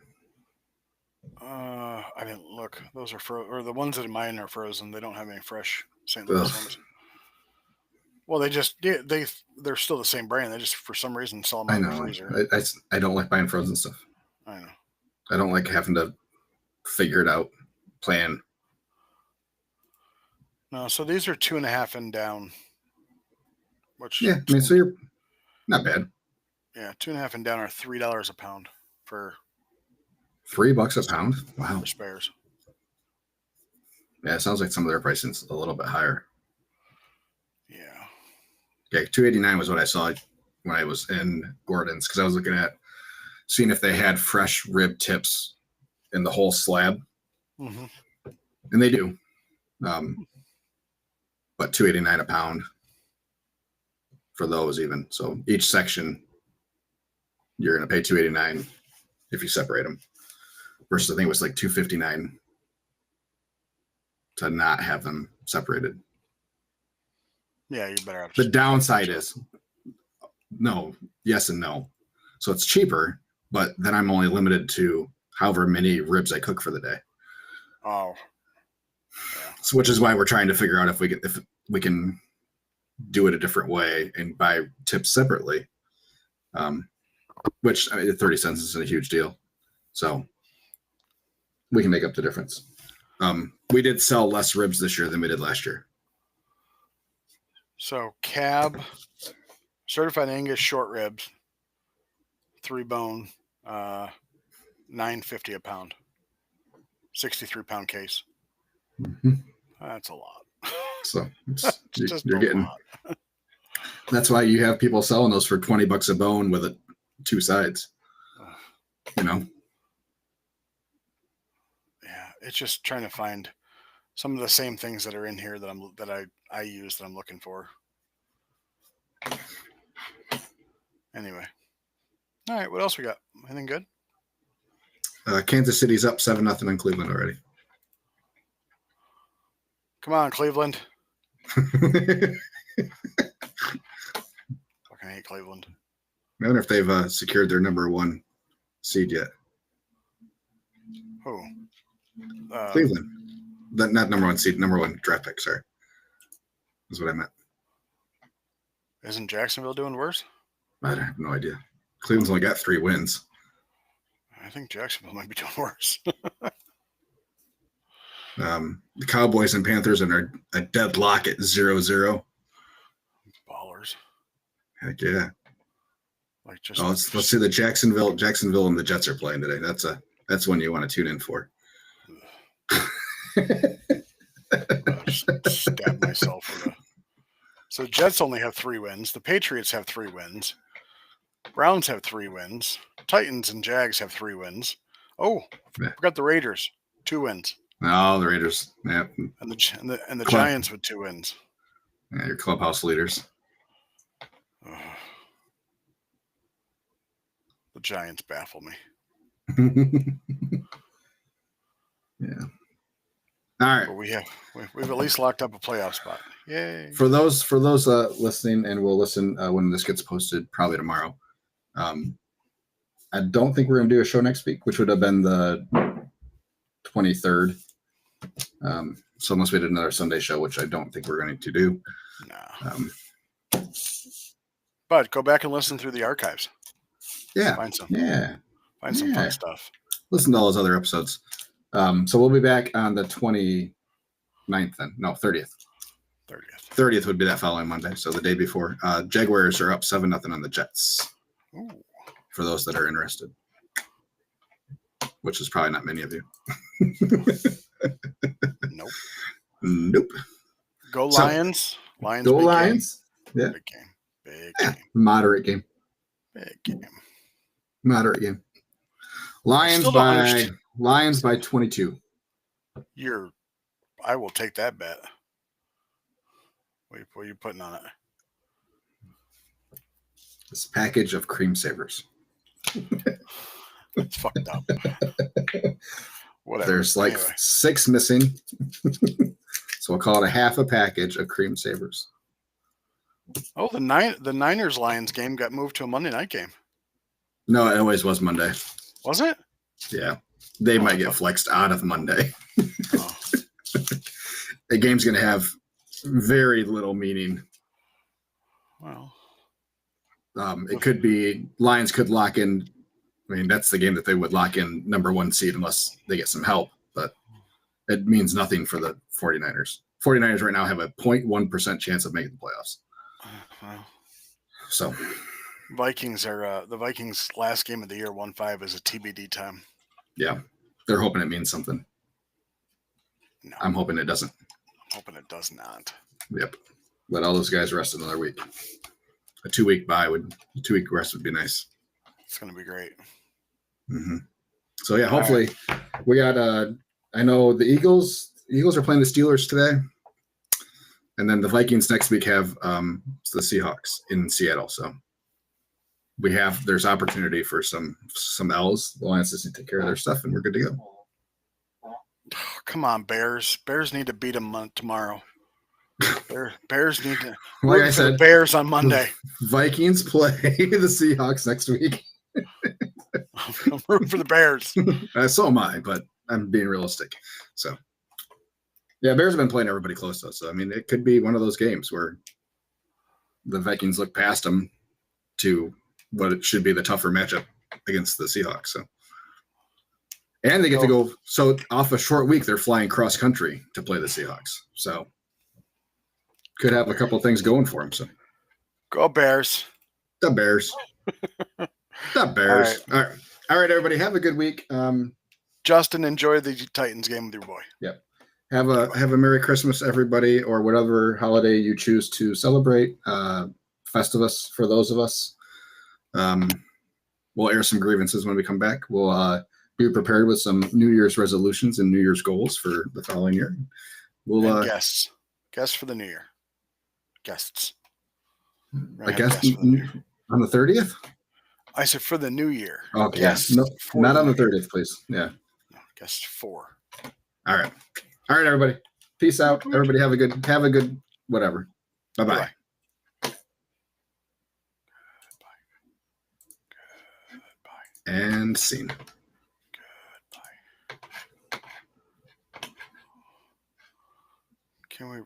I didn't look. Those are or the ones that are mine are frozen. They don't have any fresh St. Louis ones. Well, they're still the same brand. They just for some reason sell them out of the freezer.
I don't like buying frozen stuff.
I know.
I don't like having to figure it out, plan.
No, so these are 2.5 and down. Which
I mean, so you're not bad.
Yeah, 2.5 and down are $3 a pound for
$3 a pound. Wow.
For spares.
Yeah, it sounds like some of their pricing's a little bit higher.
Yeah.
Okay, $2.89 was what I saw when I was in Gordon's because I was looking at seeing if they had fresh rib tips in the whole slab.
Mm-hmm.
And they do. But $2.89 a pound for those even. So each section, you're going to pay $2.89 if you separate them. Versus I think it was like $2.59 to not have them separated.
Yeah, you better have
the downside is yes and no. So it's cheaper, but then I'm only limited to however many ribs I cook for the day.
Oh. Yeah.
So, which is why we're trying to figure out if we can do it a different way and buy tips separately. Which 30 cents isn't a huge deal. So we can make up the difference. We did sell less ribs this year than we did last year.
So cab, certified Angus short ribs, 3-bone, $9.50 a pound, 63-pound case.
Mm-hmm.
That's a lot.
So you're getting. That's why you have people selling those for $20 a bone with it 2 sides. You know.
Yeah, it's just trying to find some of the same things that are in here that I use that I'm looking for. Anyway, all right. What else we got? Anything good?
Kansas City's up 7-0 in Cleveland already.
Come on, Cleveland.
I
Fucking hate Cleveland.
wonder if they've secured their number 1 seed yet.
Who?
Cleveland. Not number 1 seed, number 1 draft pick, sorry. That's what I meant.
Isn't Jacksonville doing worse?
I have no idea. Cleveland's only got 3 wins.
I think Jacksonville might be doing worse.
The Cowboys and Panthers are a deadlock at 0-0.
Ballers.
Heck yeah.
Like just
Let's see the Jacksonville and the Jets are playing today. That's one you want to tune in for.
just stab myself with a. So the Jets only have 3 wins. The Patriots have 3 wins. Browns have 3 wins. Titans and Jags have 3 wins. Oh,
Yeah.
forgot the Raiders, 2 wins.
Oh, the Raiders. Yeah.
And the Giants with 2 wins.
Yeah, your clubhouse leaders.
Ugh. The Giants baffle me.
Yeah. All right.
But we've at least locked up a playoff spot. Yay!
For those listening, and we'll listen when this gets posted, probably tomorrow. I don't think we're going to do a show next week, which would have been the 23rd. So unless we did another Sunday show, which I don't think we're going to do.
Nah. But go back and listen through the archives.
Yeah.
Find some
Yeah.
fun stuff.
Listen to all those other episodes. So we'll be back on the 29th then. No, 30th.
30th.
30th would be that following Monday. So the day before. Jaguars are up 7-0 on the Jets.
Ooh.
For those that are interested. Which is probably not many of you.
Nope.
Nope.
Go Lions. Lions.
Go
big
Lions.
Game.
Yeah.
Big game. Big
Yeah.
game.
Moderate game.
Big game.
Moderate game. Lions by 22.
I will take that bet. What are you putting on it?
This package of cream savers.
It's fucked up. Whatever.
There's like 6 missing. So we'll call it a half a package of cream savers.
Oh, the Niners Lions game got moved to a Monday night game.
No, it always was Monday.
Was it?
Yeah. They might get flexed out of Monday.
Oh.
The game's going to have very little meaning.
Well,
It could be Lions could lock in. I mean, that's the game that they would lock in number 1 seed unless they get some help. But it means nothing for the 49ers. 49ers right now have a 0.1% chance of making the playoffs.
well.
So
Vikings are the Vikings' last game of the year. 1-5 is a TBD time.
yeah, they're hoping it means something.
No,
I'm hoping it doesn't.
I'm hoping it does not.
Yep. Let all those guys rest another week. A 2-week rest would be nice.
It's going to be great.
Mm-hmm. So yeah, hopefully we got. I know the Eagles. Eagles are playing the Steelers today, and then the Vikings next week have the Seahawks in Seattle. So there's opportunity for some L's. The Lions just need to take care of their stuff, and we're good to go.
Oh, come on, Bears! Bears need to beat them tomorrow. Bears need to.
Like I said,
Bears on Monday.
Vikings play the Seahawks next week.
I'm rooting for the Bears.
So am I, but I'm being realistic. So, yeah, Bears have been playing everybody close to us. So, I mean, it could be one of those games where the Vikings look past them to what it should be the tougher matchup against the Seahawks. So, and they get to go. So, off a short week, they're flying cross country to play the Seahawks. So, could have a couple things going for them. So,
go Bears.
The Bears. The Bears. All right, everybody. Have a good week.
Justin, enjoy the Titans game with your boy.
Yep. Have a Merry Christmas, everybody, or whatever holiday you choose to celebrate. Festivus for those of us. We'll air some grievances when we come back. We'll be prepared with some New Year's resolutions and New Year's goals for the following year. We'll
guests for the New Year. Guests.
I guess on the 30th.
I said for the new year.
Okay. Yes. No, not on the 30th, please. Yeah.
No, guess 4.
All right, everybody. Peace out, everybody. Have a good whatever. Bye-bye. And scene.
Can we?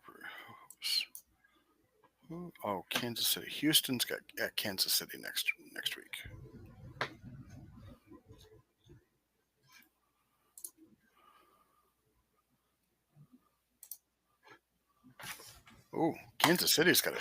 Oh, Kansas City. Houston's got at Kansas City next week. Oh, Kansas City's got a